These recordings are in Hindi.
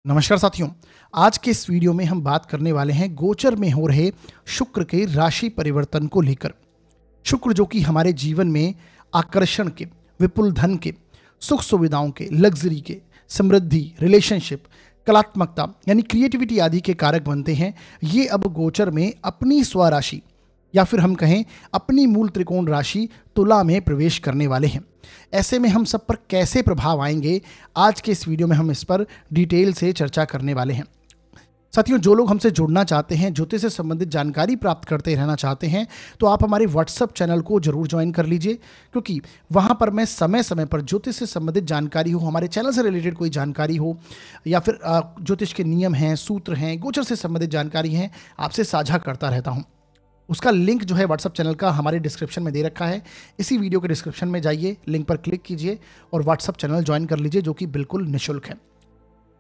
नमस्कार साथियों, आज के इस वीडियो में हम बात करने वाले हैं गोचर में हो रहे शुक्र के राशि परिवर्तन को लेकर। शुक्र जो कि हमारे जीवन में आकर्षण के, विपुल धन के, सुख सुविधाओं के, लग्जरी के, समृद्धि, रिलेशनशिप, कलात्मकता यानी क्रिएटिविटी आदि के कारक बनते हैं। ये अब गोचर में अपनी स्वराशि या फिर हम कहें अपनी मूल त्रिकोण राशि तुला में प्रवेश करने वाले हैं। ऐसे में हम सब पर कैसे प्रभाव आएंगे, आज के इस वीडियो में हम इस पर डिटेल से चर्चा करने वाले हैं। साथियों, जो लोग हमसे जुड़ना चाहते हैं, ज्योतिष से संबंधित जानकारी प्राप्त करते रहना चाहते हैं, तो आप हमारे व्हाट्सएप चैनल को जरूर ज्वाइन कर लीजिए, क्योंकि वहां पर मैं समय समय पर ज्योतिष से संबंधित जानकारी हो, हमारे चैनल से रिलेटेड कोई जानकारी हो या फिर ज्योतिष के नियम हैं, सूत्र हैं, गोचर से संबंधित जानकारी हैं, आपसे साझा करता रहता हूँ। उसका लिंक जो है व्हाट्सएप चैनल का हमारे डिस्क्रिप्शन में दे रखा है। इसी वीडियो के डिस्क्रिप्शन में जाइए, लिंक पर क्लिक कीजिए और व्हाट्सएप चैनल ज्वाइन कर लीजिए, जो कि बिल्कुल निःशुल्क है।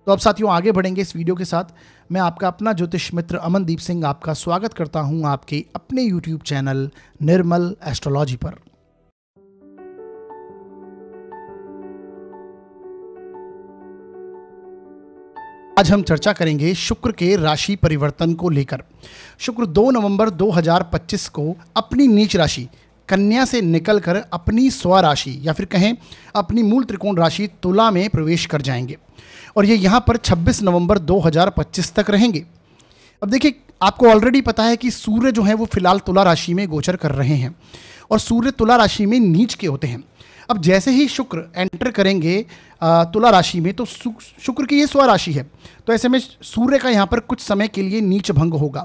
तो अब साथियों आगे बढ़ेंगे इस वीडियो के साथ। मैं आपका अपना ज्योतिष मित्र अमनदीप सिंह आपका स्वागत करता हूं आपके अपने यूट्यूब चैनल निर्मल एस्ट्रोलॉजी पर। आज हम चर्चा करेंगे शुक्र के राशि परिवर्तन को लेकर। शुक्र 2 नवंबर 2025 को अपनी नीच राशि कन्या से निकलकर अपनी स्वराशि या फिर कहें अपनी मूल त्रिकोण राशि तुला में प्रवेश कर जाएंगे और ये यहाँ पर 26 नवंबर 2025 तक रहेंगे। अब देखिए, आपको ऑलरेडी पता है कि सूर्य जो है वो फिलहाल तुला राशि में गोचर कर रहे हैं और सूर्य तुला राशि में नीच के होते हैं। अब जैसे ही शुक्र एंटर करेंगे तुला राशि में, तो शुक्र की ये स्वराशि है, तो ऐसे में सूर्य का यहाँ पर कुछ समय के लिए नीच भंग होगा,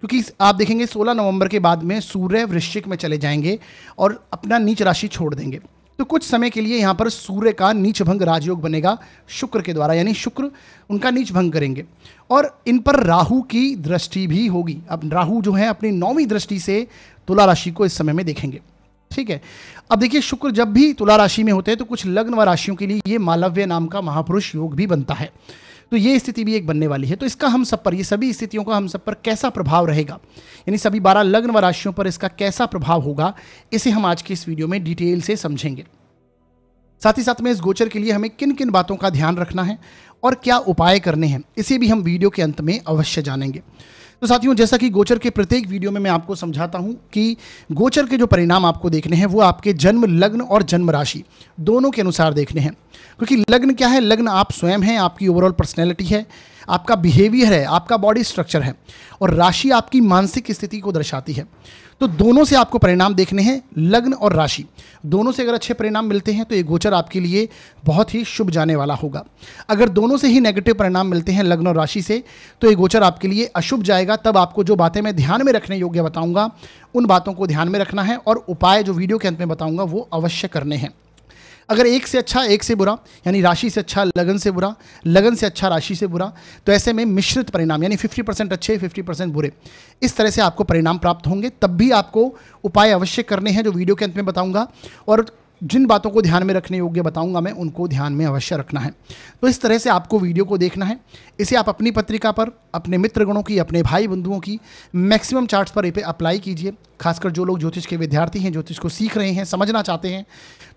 क्योंकि आप देखेंगे 16 नवंबर के बाद में सूर्य वृश्चिक में चले जाएंगे और अपना नीच राशि छोड़ देंगे। तो कुछ समय के लिए यहाँ पर सूर्य का नीच भंग राजयोग बनेगा शुक्र के द्वारा, यानी शुक्र उनका नीच भंग करेंगे और इन पर राहु की दृष्टि भी होगी। अब राहु जो है अपनी 9वीं दृष्टि से तुला राशि को इस समय में देखेंगे। ठीक है, अब देखिए, शुक्र जब भी तुला राशि में होते हैं तो कुछ लग्न व राशियों के लिए ये मालव्य नाम का महापुरुष योग भी बनता है, तो ये स्थिति भी एक बनने वाली है। तो इसका हम सब पर, ये सभी स्थितियों का हम सब पर कैसा प्रभाव रहेगा, यानी सभी 12 लग्न व राशियों पर इसका कैसा प्रभाव होगा, इसे हम आज के इस वीडियो में डिटेल से समझेंगे। साथ ही साथ में इस गोचर के लिए हमें किन किन बातों का ध्यान रखना है और क्या उपाय करने हैं, इसे भी हम वीडियो के अंत में अवश्य जानेंगे। तो साथियों, जैसा कि गोचर के प्रत्येक वीडियो में मैं आपको समझाता हूं कि गोचर के जो परिणाम आपको देखने हैं वो आपके जन्म लग्न और जन्म राशि दोनों के अनुसार देखने हैं। क्योंकि लग्न क्या है, लग्न आप स्वयं हैं, आपकी ओवरऑल पर्सनैलिटी है, आपका बिहेवियर है, आपका बॉडी स्ट्रक्चर है, और राशि आपकी मानसिक स्थिति को दर्शाती है। तो दोनों से आपको परिणाम देखने हैं, लग्न और राशि दोनों से अगर अच्छे परिणाम मिलते हैं तो ये गोचर आपके लिए बहुत ही शुभ जाने वाला होगा। अगर दोनों से ही नेगेटिव परिणाम मिलते हैं, लग्न और राशि से, तो ये गोचर आपके लिए अशुभ जाएगा। तब आपको जो बातें मैं ध्यान में रखने योग्य बताऊंगा, उन बातों को ध्यान में रखना है और उपाय जो वीडियो के अंत में बताऊंगा वो अवश्य करने हैं। अगर एक से अच्छा एक से बुरा, यानी राशि से अच्छा लगन से बुरा, लगन से अच्छा राशि से बुरा, तो ऐसे में मिश्रित परिणाम, यानी 50% अच्छे 50% बुरे, इस तरह से आपको परिणाम प्राप्त होंगे। तब भी आपको उपाय अवश्य करने हैं जो वीडियो के अंत में बताऊंगा, और जिन बातों को ध्यान में रखने योग्य बताऊंगा मैं, उनको ध्यान में अवश्य रखना है। तो इस तरह से आपको वीडियो को देखना है। इसे आप अपनी पत्रिका पर, अपने मित्रगणों की, अपने भाई बंधुओं की मैक्सिमम चार्ट्स पर इसे अप्लाई कीजिए। खासकर जो लोग ज्योतिष के विद्यार्थी हैं, ज्योतिष को सीख रहे हैं, समझना चाहते हैं,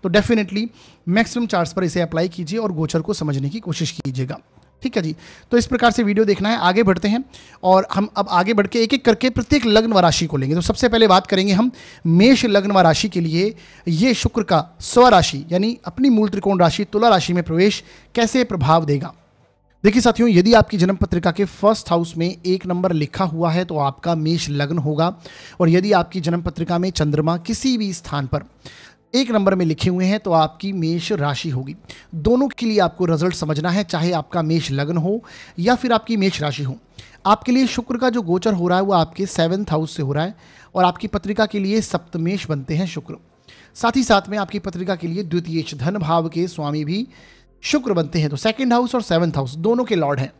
तो डेफिनेटली मैक्सिमम चार्ट्स पर इसे अप्लाई कीजिए और गोचर को समझने की कोशिश कीजिएगा। ठीक है जी, तो इस प्रकार से वीडियो देखना है। आगे बढ़ते हैं और हम अब आगे बढ़ के एक एक करके प्रत्येक लग्न व राशि को लेंगे। तो सबसे पहले बात करेंगे हम मेष लग्न व राशि के लिए ये शुक्र का स्वराशि यानी अपनी मूल त्रिकोण राशि तुला राशि में प्रवेश कैसे प्रभाव देगा। देखिए साथियों, यदि आपकी जन्म पत्रिका के फर्स्ट हाउस में 1 नंबर लिखा हुआ है तो आपका मेष लग्न होगा, और यदि आपकी जन्म पत्रिका में चंद्रमा किसी भी स्थान पर 1 नंबर में लिखे हुए हैं तो आपकी मेष राशि होगी। दोनों के लिए आपको रिजल्ट समझना है, चाहे आपका मेष लग्न हो या फिर आपकी मेष राशि हो। आपके लिए शुक्र का जो गोचर हो रहा है वो आपके 7th हाउस से हो रहा है और आपकी पत्रिका के लिए सप्तमेश बनते हैं शुक्र। साथ ही साथ में आपकी पत्रिका के लिए द्वितीयेश धन भाव के स्वामी भी शुक्र बनते हैं। तो 2nd हाउस और 7th हाउस दोनों के लॉर्ड हैं।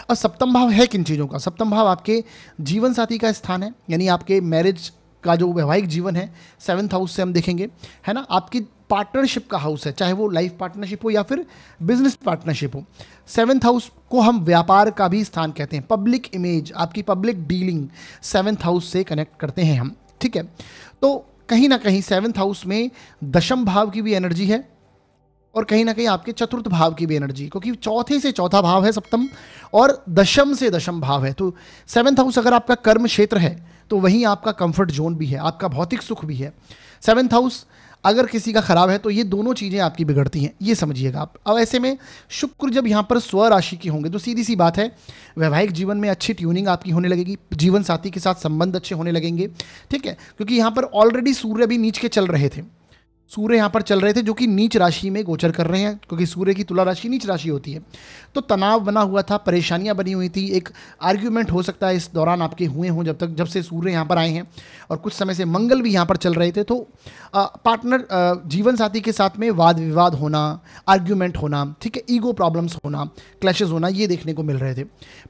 और सप्तम भाव है किन चीज़ों का? सप्तम भाव आपके जीवन साथी का स्थान है, यानी आपके मैरिज का जो वैवाहिक जीवन है 7th हाउस से हम देखेंगे, है ना। आपकी पार्टनरशिप का हाउस है, चाहे वो लाइफ पार्टनरशिप हो या फिर बिजनेस पार्टनरशिप हो। 7th हाउस को हम व्यापार का भी स्थान कहते हैं, पब्लिक इमेज, आपकी पब्लिक डीलिंग 7th हाउस से कनेक्ट करते हैं हम। ठीक है, तो कहीं ना कहीं 7th हाउस में दशम भाव की भी एनर्जी है और कहीं ना कहीं आपके चतुर्थ भाव की भी एनर्जी, क्योंकि चौथे से चौथा भाव है सप्तम और दशम से दशम भाव है। तो सेवन्थ हाउस अगर आपका कर्म क्षेत्र है तो वहीं आपका कंफर्ट जोन भी है, आपका भौतिक सुख भी है। सेवन्थ हाउस अगर किसी का खराब है तो ये दोनों चीज़ें आपकी बिगड़ती हैं, ये समझिएगा आप। अब ऐसे में शुक्र जब यहाँ पर स्व राशि के होंगे तो सीधी सी बात है, वैवाहिक जीवन में अच्छी ट्यूनिंग आपकी होने लगेगी, जीवन साथी के साथ संबंध अच्छे होने लगेंगे, ठीक है। क्योंकि यहाँ पर ऑलरेडी सूर्य भी नीच के चल रहे थे, सूर्य यहाँ पर चल रहे थे जो कि नीच राशि में गोचर कर रहे हैं, क्योंकि सूर्य की तुला राशि नीच राशि होती है। तो तनाव बना हुआ था, परेशानियां बनी हुई थी, एक आर्ग्यूमेंट हो सकता है इस दौरान आपके हुए हों जब से सूर्य यहाँ पर आए हैं, और कुछ समय से मंगल भी यहाँ पर चल रहे थे। तो पार्टनर जीवन साथी के साथ में वाद विवाद होना, आर्ग्यूमेंट होना, ठीक है, ईगो प्रॉब्लम्स होना, क्लैशेज होना, ये देखने को मिल रहे थे।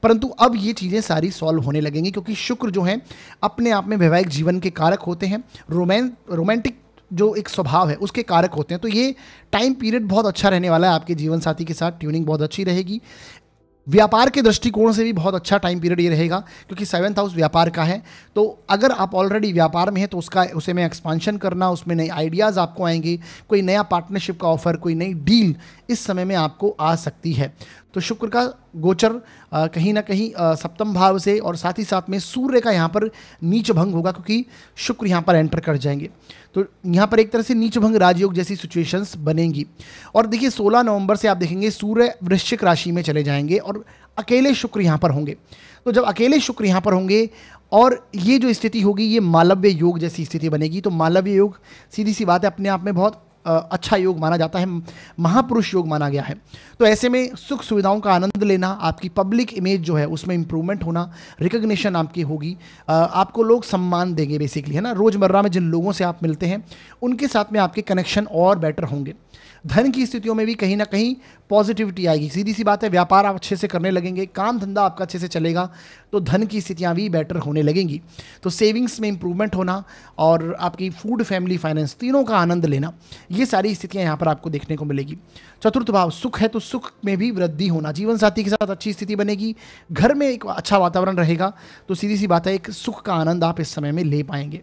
परंतु अब ये चीज़ें सारी सॉल्व होने लगेंगी, क्योंकि शुक्र जो है अपने आप में वैवाहिक जीवन के कारक होते हैं, रोमांटिक जो एक स्वभाव है उसके कारक होते हैं। तो ये टाइम पीरियड बहुत अच्छा रहने वाला है, आपके जीवन साथी के साथ ट्यूनिंग बहुत अच्छी रहेगी। व्यापार के दृष्टिकोण से भी बहुत अच्छा टाइम पीरियड ये रहेगा, क्योंकि सेवन्थ हाउस व्यापार का है। तो अगर आप ऑलरेडी व्यापार में हैं तो उसे में एक्सपांशन करना, उसमें नए आइडियाज़ आपको आएंगे, कोई नया पार्टनरशिप का ऑफर, कोई नई डील इस समय में आपको आ सकती है। तो शुक्र का गोचर कहीं ना कहीं सप्तम भाव से, और साथ ही साथ में सूर्य का यहाँ पर नीच भंग होगा, क्योंकि शुक्र यहाँ पर एंटर कर जाएंगे। तो यहाँ पर एक तरह से नीच भंग राजयोग जैसी सिचुएशंस बनेंगी। और देखिए 16 नवंबर से आप देखेंगे सूर्य वृश्चिक राशि में चले जाएंगे और अकेले शुक्र यहाँ पर होंगे। तो जब अकेले शुक्र यहाँ पर होंगे और ये जो स्थिति होगी ये मालव्य योग जैसी स्थिति बनेगी। तो मालव्य योग सीधी सी बात है अपने आप में बहुत अच्छा योग माना जाता है, महापुरुष योग माना गया है। तो ऐसे में सुख सुविधाओं का आनंद लेना, आपकी पब्लिक इमेज जो है उसमें इंप्रूवमेंट होना, रिकग्निशन आपकी होगी, आपको लोग सम्मान देंगे बेसिकली, है ना। रोज़मर्रा में जिन लोगों से आप मिलते हैं उनके साथ में आपके कनेक्शन और बेटर होंगे। धन की स्थितियों में भी कहीं ना कहीं पॉजिटिविटी आएगी, सीधी सी बात है। व्यापार आप अच्छे से करने लगेंगे, काम धंधा आपका अच्छे से चलेगा, तो धन की स्थितियां भी बेटर होने लगेंगी। तो सेविंग्स में इंप्रूवमेंट होना और आपकी फूड, फैमिली, फाइनेंस, तीनों का आनंद लेना, ये सारी स्थितियां यहाँ पर आपको देखने को मिलेगी। चतुर्थ भाव सुख है, तो सुख में भी वृद्धि होना, जीवन साथी के साथ अच्छी स्थिति बनेगी, घर में एक अच्छा वातावरण रहेगा। तो सीधी सी बात है, एक सुख का आनंद आप इस समय में ले पाएंगे।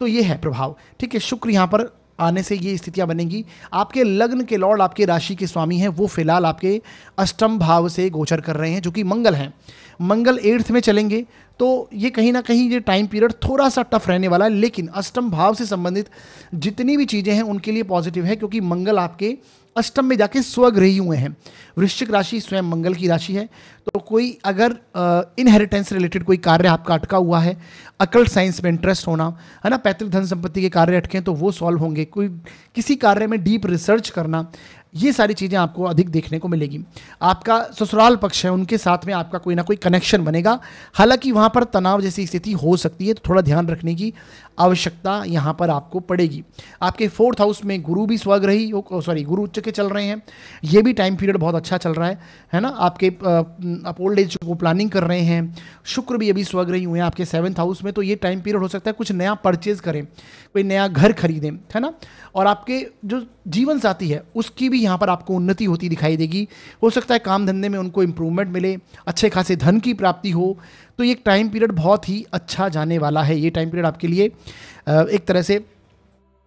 तो ये है प्रभाव, ठीक है। शुक्र यहाँ पर आने से ये स्थितियां बनेंगी। आपके लग्न के लॉर्ड, आपके राशि के स्वामी हैं, वो फिलहाल आपके अष्टम भाव से गोचर कर रहे हैं, जो कि मंगल हैं। मंगल 8th में चलेंगे, तो ये कहीं ना कहीं ये टाइम पीरियड थोड़ा सा टफ रहने वाला है, लेकिन अष्टम भाव से संबंधित जितनी भी चीज़ें हैं उनके लिए पॉजिटिव है, क्योंकि मंगल आपके अष्टम में जाके स्वग्रही हुए हैं। वृश्चिक राशि स्वयं मंगल की राशि है। तो कोई अगर इनहेरिटेंस रिलेटेड कोई कार्य आपका अटका हुआ है, अकल्ट साइंस में इंटरेस्ट होना, है ना, पैतृक धन संपत्ति के कार्य अटके हैं तो वो सॉल्व होंगे, कोई किसी कार्य में डीप रिसर्च करना, ये सारी चीज़ें आपको अधिक देखने को मिलेगी। आपका ससुराल पक्ष है, उनके साथ में आपका कोई ना कोई कनेक्शन बनेगा, हालांकि वहाँ पर तनाव जैसी स्थिति हो सकती है, तो थोड़ा ध्यान रखने की आवश्यकता यहाँ पर आपको पड़ेगी। आपके 4th हाउस में गुरु भी स्वग्रही, गुरु उच्च के चल रहे हैं, ये भी टाइम पीरियड बहुत अच्छा चल रहा है ना। आपके आप ओल्ड एज को प्लानिंग कर रहे हैं, शुक्र भी अभी स्वग्रही हुए हैं आपके 7th हाउस में। तो ये टाइम पीरियड हो सकता है कुछ नया परचेज करें, कोई नया घर खरीदें, है ना। और आपके जो जीवन साथी है उसकी भी यहाँ पर आपको उन्नति होती दिखाई देगी। हो सकता है काम धंधे में उनको इंप्रूवमेंट मिले, अच्छे खासे धन की प्राप्ति हो। तो ये टाइम पीरियड बहुत ही अच्छा जाने वाला है। ये टाइम पीरियड आपके लिए एक तरह से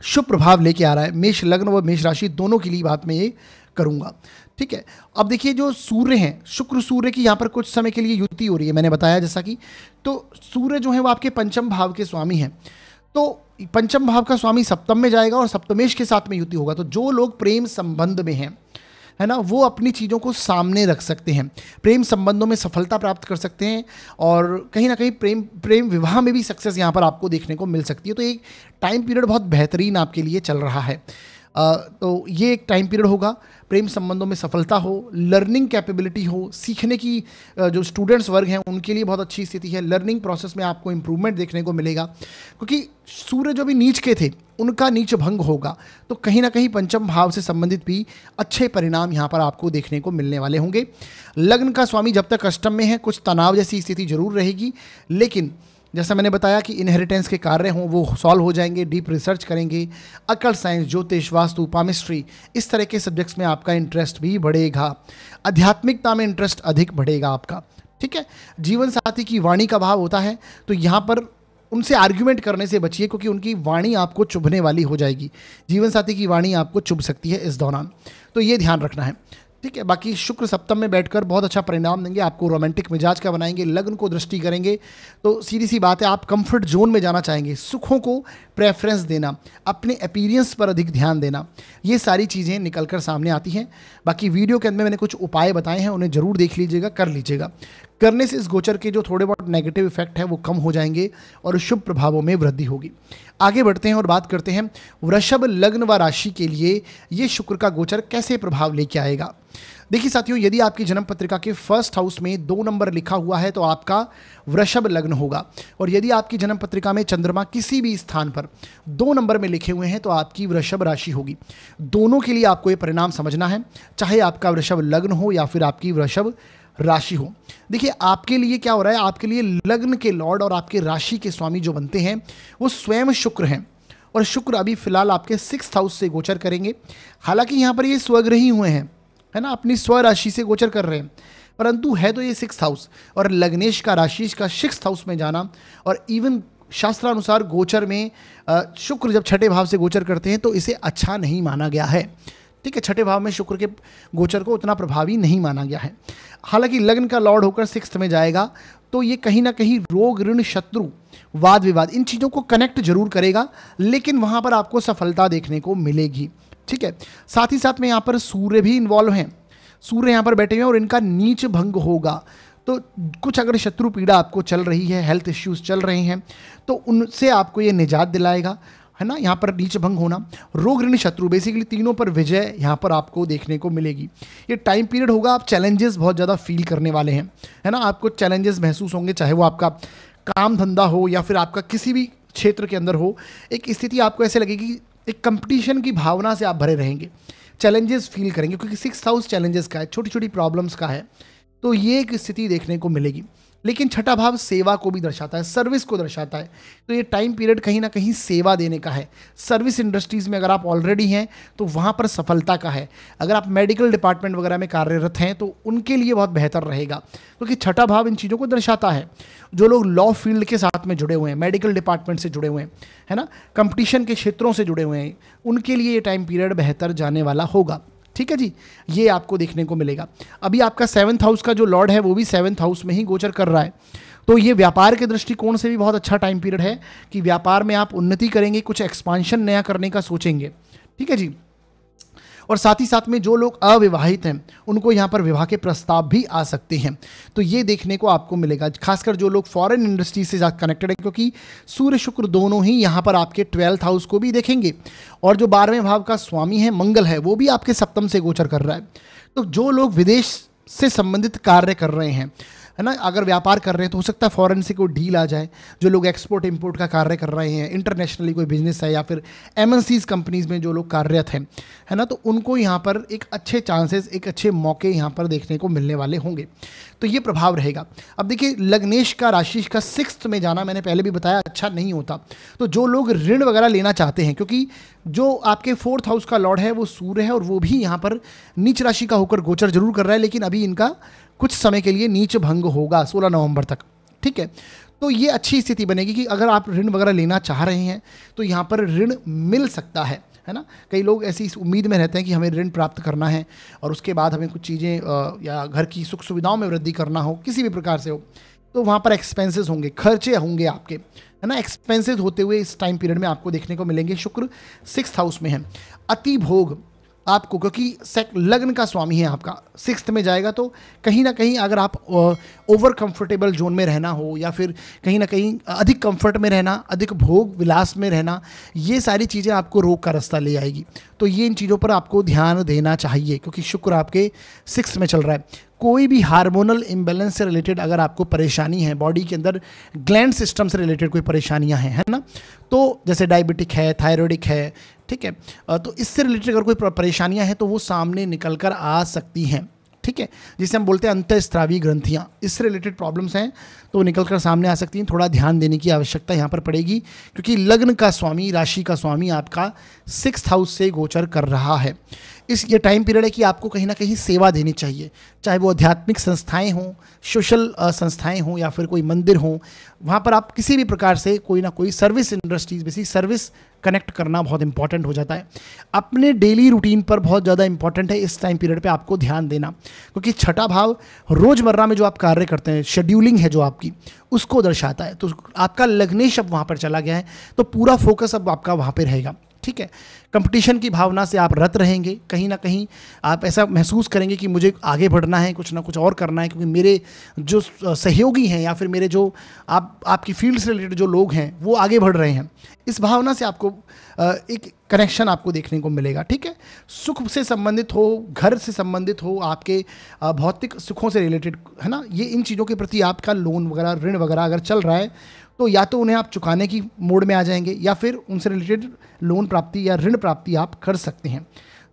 शुभ प्रभाव लेके आ रहा है। मेष लग्न व मेष राशि दोनों के लिए बात मैं ये करूंगा, ठीक है। अब देखिए जो सूर्य हैं, शुक्र सूर्य की यहाँ पर कुछ समय के लिए युति हो रही है, मैंने बताया जैसा कि। तो सूर्य जो है वो आपके पंचम भाव के स्वामी हैं। तो पंचम भाव का स्वामी सप्तम में जाएगा और सप्तमेश के साथ में युति होगा। तो जो लोग प्रेम संबंध में हैं, है ना, वो अपनी चीज़ों को सामने रख सकते हैं, प्रेम संबंधों में सफलता प्राप्त कर सकते हैं, और कहीं ना कहीं प्रेम विवाह में भी सक्सेस यहाँ पर आपको देखने को मिल सकती है। तो एक टाइम पीरियड बहुत बेहतरीन आपके लिए चल रहा है। तो ये एक टाइम पीरियड होगा, प्रेम संबंधों में सफलता हो, लर्निंग कैपेबिलिटी हो, सीखने की जो स्टूडेंट्स वर्ग हैं उनके लिए बहुत अच्छी स्थिति है। लर्निंग प्रोसेस में आपको इम्प्रूवमेंट देखने को मिलेगा, क्योंकि सूर्य जो भी नीच के थे उनका नीच भंग होगा। तो कहीं ना कहीं पंचम भाव से संबंधित भी अच्छे परिणाम यहाँ पर आपको देखने को मिलने वाले होंगे। लग्न का स्वामी जब तक अष्टम में है कुछ तनाव जैसी स्थिति जरूर रहेगी, लेकिन जैसा मैंने बताया कि इनहेरिटेंस के कार्य हों वो सॉल्व हो जाएंगे, डीप रिसर्च करेंगे, अकल्ट साइंस, ज्योतिष, वास्तु, पामिस्ट्री, इस तरह के सब्जेक्ट्स में आपका इंटरेस्ट भी बढ़ेगा, आध्यात्मिकता में इंटरेस्ट अधिक बढ़ेगा आपका, ठीक है। जीवन साथी की वाणी का भाव होता है, तो यहाँ पर उनसे आर्ग्यूमेंट करने से बचिए, क्योंकि उनकी वाणी आपको चुभने वाली हो जाएगी। जीवन साथी की वाणी आपको चुभ सकती है इस दौरान, तो ये ध्यान रखना है। ठीक है, बाकी शुक्र सप्तम में बैठकर बहुत अच्छा परिणाम देंगे, आपको रोमांटिक मिजाज का बनाएंगे, लग्न को दृष्टि करेंगे, तो सीधी सी बात है आप कंफर्ट जोन में जाना चाहेंगे, सुखों को प्रेफरेंस देना, अपने अपीयरेंस पर अधिक ध्यान देना, ये सारी चीज़ें निकलकर सामने आती हैं। बाकी वीडियो के अंदर मैंने कुछ उपाय बताए हैं, उन्हें जरूर देख लीजिएगा, कर लीजिएगा। करने से इस गोचर के जो थोड़े बहुत नेगेटिव इफेक्ट है वो कम हो जाएंगे और शुभ प्रभावों में वृद्धि होगी। आगे बढ़ते हैं और बात करते हैं वृषभ लग्न व राशि के लिए ये शुक्र का गोचर कैसे प्रभाव लेके आएगा। देखिए साथियों, यदि आपकी जन्म पत्रिका के फर्स्ट हाउस में 2 नंबर लिखा हुआ है तो आपका वृषभ लग्न होगा, और यदि आपकी जन्म पत्रिका में चंद्रमा किसी भी स्थान पर 2 नंबर में लिखे हुए हैं तो आपकी वृषभ राशि होगी। दोनों के लिए आपको ये परिणाम समझना है, चाहे आपका वृषभ लग्न हो या फिर आपकी वृषभ राशि हो। देखिए आपके लिए क्या हो रहा है, आपके लिए लग्न के लॉर्ड और आपके राशि के स्वामी जो बनते हैं वो स्वयं शुक्र हैं, और शुक्र अभी फिलहाल आपके 6th हाउस से गोचर करेंगे। हालांकि यहाँ पर ये स्वग्रही हुए हैं, है ना, अपनी स्व राशि से गोचर कर रहे हैं, परंतु है तो ये 6th हाउस, और लग्नेश का राशि का 6th हाउस में जाना, और इवन शास्त्रानुसार गोचर में शुक्र जब छठे भाव से गोचर करते हैं तो इसे अच्छा नहीं माना गया है। ठीक है, छठे भाव में शुक्र के गोचर को उतना प्रभावी नहीं माना गया है। हालांकि लग्न का लॉर्ड होकर 6th में जाएगा तो ये कहीं ना कहीं रोग, ऋण, शत्रु, वाद विवाद, इन चीज़ों को कनेक्ट जरूर करेगा, लेकिन वहाँ पर आपको सफलता देखने को मिलेगी। ठीक है, साथ ही साथ में यहाँ पर सूर्य भी इन्वॉल्व हैं, सूर्य यहाँ पर बैठे हुए हैं और इनका नीच भंग होगा, तो कुछ अगर शत्रु पीड़ा आपको चल रही है, हेल्थ इश्यूज चल रहे हैं, तो उनसे आपको ये निजात दिलाएगा, है ना। यहाँ पर नीच भंग होना, रोग, ऋण, शत्रु, बेसिकली तीनों पर विजय यहाँ पर आपको देखने को मिलेगी। ये टाइम पीरियड होगा, आप चैलेंजेस बहुत ज़्यादा फील करने वाले हैं, है ना, आपको चैलेंजेस महसूस होंगे, चाहे वो आपका काम धंधा हो या फिर आपका किसी भी क्षेत्र के अंदर हो। एक स्थिति आपको ऐसे लगेगी, एक कंपटीशन की भावना से आप भरे रहेंगे, चैलेंजेस फील करेंगे, क्योंकि 6th हाउस चैलेंजेस का है, छोटी छोटी प्रॉब्लम्स का है, तो ये एक स्थिति देखने को मिलेगी। लेकिन छठा भाव सेवा को भी दर्शाता है, सर्विस को दर्शाता है, तो ये टाइम पीरियड कहीं ना कहीं सेवा देने का है। सर्विस इंडस्ट्रीज़ में अगर आप ऑलरेडी हैं तो वहाँ पर सफलता का है, अगर आप मेडिकल डिपार्टमेंट वगैरह में कार्यरत हैं तो उनके लिए बहुत बेहतर रहेगा, क्योंकि छठा भाव इन चीज़ों को दर्शाता है। जो लोग लॉ फील्ड के साथ में जुड़े हुए हैं, मेडिकल डिपार्टमेंट से जुड़े हुए हैं, है ना, कंपटीशन के क्षेत्रों से जुड़े हुए हैं, उनके लिए ये टाइम पीरियड बेहतर जाने वाला होगा। ठीक है जी, ये आपको देखने को मिलेगा। अभी आपका 7th हाउस का जो लॉर्ड है वो भी 7th हाउस में ही गोचर कर रहा है, तो ये व्यापार के दृष्टिकोण से भी बहुत अच्छा टाइम पीरियड है कि व्यापार में आप उन्नति करेंगे, कुछ एक्सपांशन नया करने का सोचेंगे। ठीक है जी, और साथ ही साथ में जो लोग अविवाहित हैं उनको यहाँ पर विवाह के प्रस्ताव भी आ सकते हैं, तो ये देखने को आपको मिलेगा। खासकर जो लोग फॉरेन इंडस्ट्री से कनेक्टेड है, क्योंकि सूर्य शुक्र दोनों ही यहाँ पर आपके 12th हाउस को भी देखेंगे, और जो 12वें भाव का स्वामी है मंगल है वो भी आपके सप्तम से गोचर कर रहा है। तो जो लोग विदेश से संबंधित कार्य कर रहे हैं, है ना, अगर व्यापार कर रहे हैं तो हो सकता है फॉरेन से कोई डील आ जाए। जो लोग एक्सपोर्ट इंपोर्ट का कार्य कर रहे हैं, इंटरनेशनली कोई बिजनेस है या फिर एमएनसीज कंपनीज में जो लोग कार्यरत हैं, है ना, तो उनको यहाँ पर एक अच्छे चांसेस, एक अच्छे मौके यहाँ पर देखने को मिलने वाले होंगे, तो ये प्रभाव रहेगा। अब देखिए लग्नेश का राशि का 6th में जाना, मैंने पहले भी बताया, अच्छा नहीं होता। तो जो लोग ऋण वगैरह लेना चाहते हैं, क्योंकि जो आपके 4th हाउस का लॉर्ड है वो सूर्य है और वो भी यहाँ पर नीच राशि का होकर गोचर जरूर कर रहा है, लेकिन अभी इनका कुछ समय के लिए नीच भंग होगा 16 नवंबर तक। ठीक है, तो ये अच्छी स्थिति बनेगी कि अगर आप ऋण वगैरह लेना चाह रहे हैं तो यहाँ पर ऋण मिल सकता है ना। कई लोग ऐसी उम्मीद में रहते हैं कि हमें ऋण प्राप्त करना है और उसके बाद हमें कुछ चीज़ें या घर की सुख सुविधाओं में वृद्धि करना हो, किसी भी प्रकार से हो, तो वहाँ पर एक्सपेंसेस होंगे, खर्चे होंगे आपके, है ना। एक्सपेंसेस होते हुए इस टाइम पीरियड में आपको देखने को मिलेंगे। शुक्र 6th हाउस में है, अति भोग आपको, क्योंकि लग्न का स्वामी है आपका, 6th में जाएगा, तो कहीं ना कहीं अगर आप ओवर कंफर्टेबल जोन में रहना हो या फिर कहीं ना कहीं अधिक कंफर्ट में रहना, अधिक भोग विलास में रहना, ये सारी चीज़ें आपको रोग का रास्ता ले आएगी। तो ये इन चीज़ों पर आपको ध्यान देना चाहिए, क्योंकि शुक्र आपके 6th में चल रहा है। कोई भी हार्मोनल इम्बैलेंस से रिलेटेड अगर आपको परेशानी है, बॉडी के अंदर ग्लैंड सिस्टम से रिलेटेड कोई परेशानियां हैं, है ना, तो जैसे डायबिटिक है, थायराइडिक है, ठीक है, तो इससे रिलेटेड अगर कोई परेशानियां हैं तो वो सामने निकल कर आ सकती हैं। ठीक है, जिसे हम बोलते हैं अंतःस्रावी ग्रंथियाँ, इससे रिलेटेड प्रॉब्लम्स हैं तो निकल कर सामने आ सकती हैं। थोड़ा ध्यान देने की आवश्यकता यहाँ पर पड़ेगी, क्योंकि लग्न का स्वामी, राशि का स्वामी आपका 6th हाउस से गोचर कर रहा है। ये टाइम पीरियड है कि आपको कहीं ना कहीं सेवा देनी चाहिए, चाहे वो आध्यात्मिक संस्थाएं हों, सोशल संस्थाएं हों, या फिर कोई मंदिर हो, वहाँ पर आप किसी भी प्रकार से कोई ना कोई service industries, basic service connect करना बहुत इंपॉर्टेंट हो जाता है। अपने डेली रूटीन पर बहुत ज़्यादा इंपॉर्टेंट है इस टाइम पीरियड पे आपको ध्यान देना, क्योंकि छठा भाव रोज़मर्रा में जो आप कार्य करते हैं, शेड्यूलिंग है जो आपकी, उसको दर्शाता है। तो आपका लग्नेश अब वहाँ पर चला गया है, तो पूरा फोकस अब आपका वहाँ पर रहेगा। ठीक है, कंपटीशन की भावना से आप रत रहेंगे, कहीं ना कहीं आप ऐसा महसूस करेंगे कि मुझे आगे बढ़ना है, कुछ ना कुछ और करना है, क्योंकि मेरे जो सहयोगी हैं या फिर मेरे जो आपकी फील्ड से रिलेटेड जो लोग हैं वो आगे बढ़ रहे हैं। इस भावना से आपको एक कनेक्शन आपको देखने को मिलेगा। ठीक है, सुख से संबंधित हो, घर से संबंधित हो, आपके भौतिक सुखों से रिलेटेड है ना, ये इन चीज़ों के प्रति आपका लोन वगैरह, ऋण वगैरह अगर चल रहा है तो या तो उन्हें आप चुकाने की मोड में आ जाएंगे, या फिर उनसे रिलेटेड लोन प्राप्ति या ऋण प्राप्ति आप कर सकते हैं।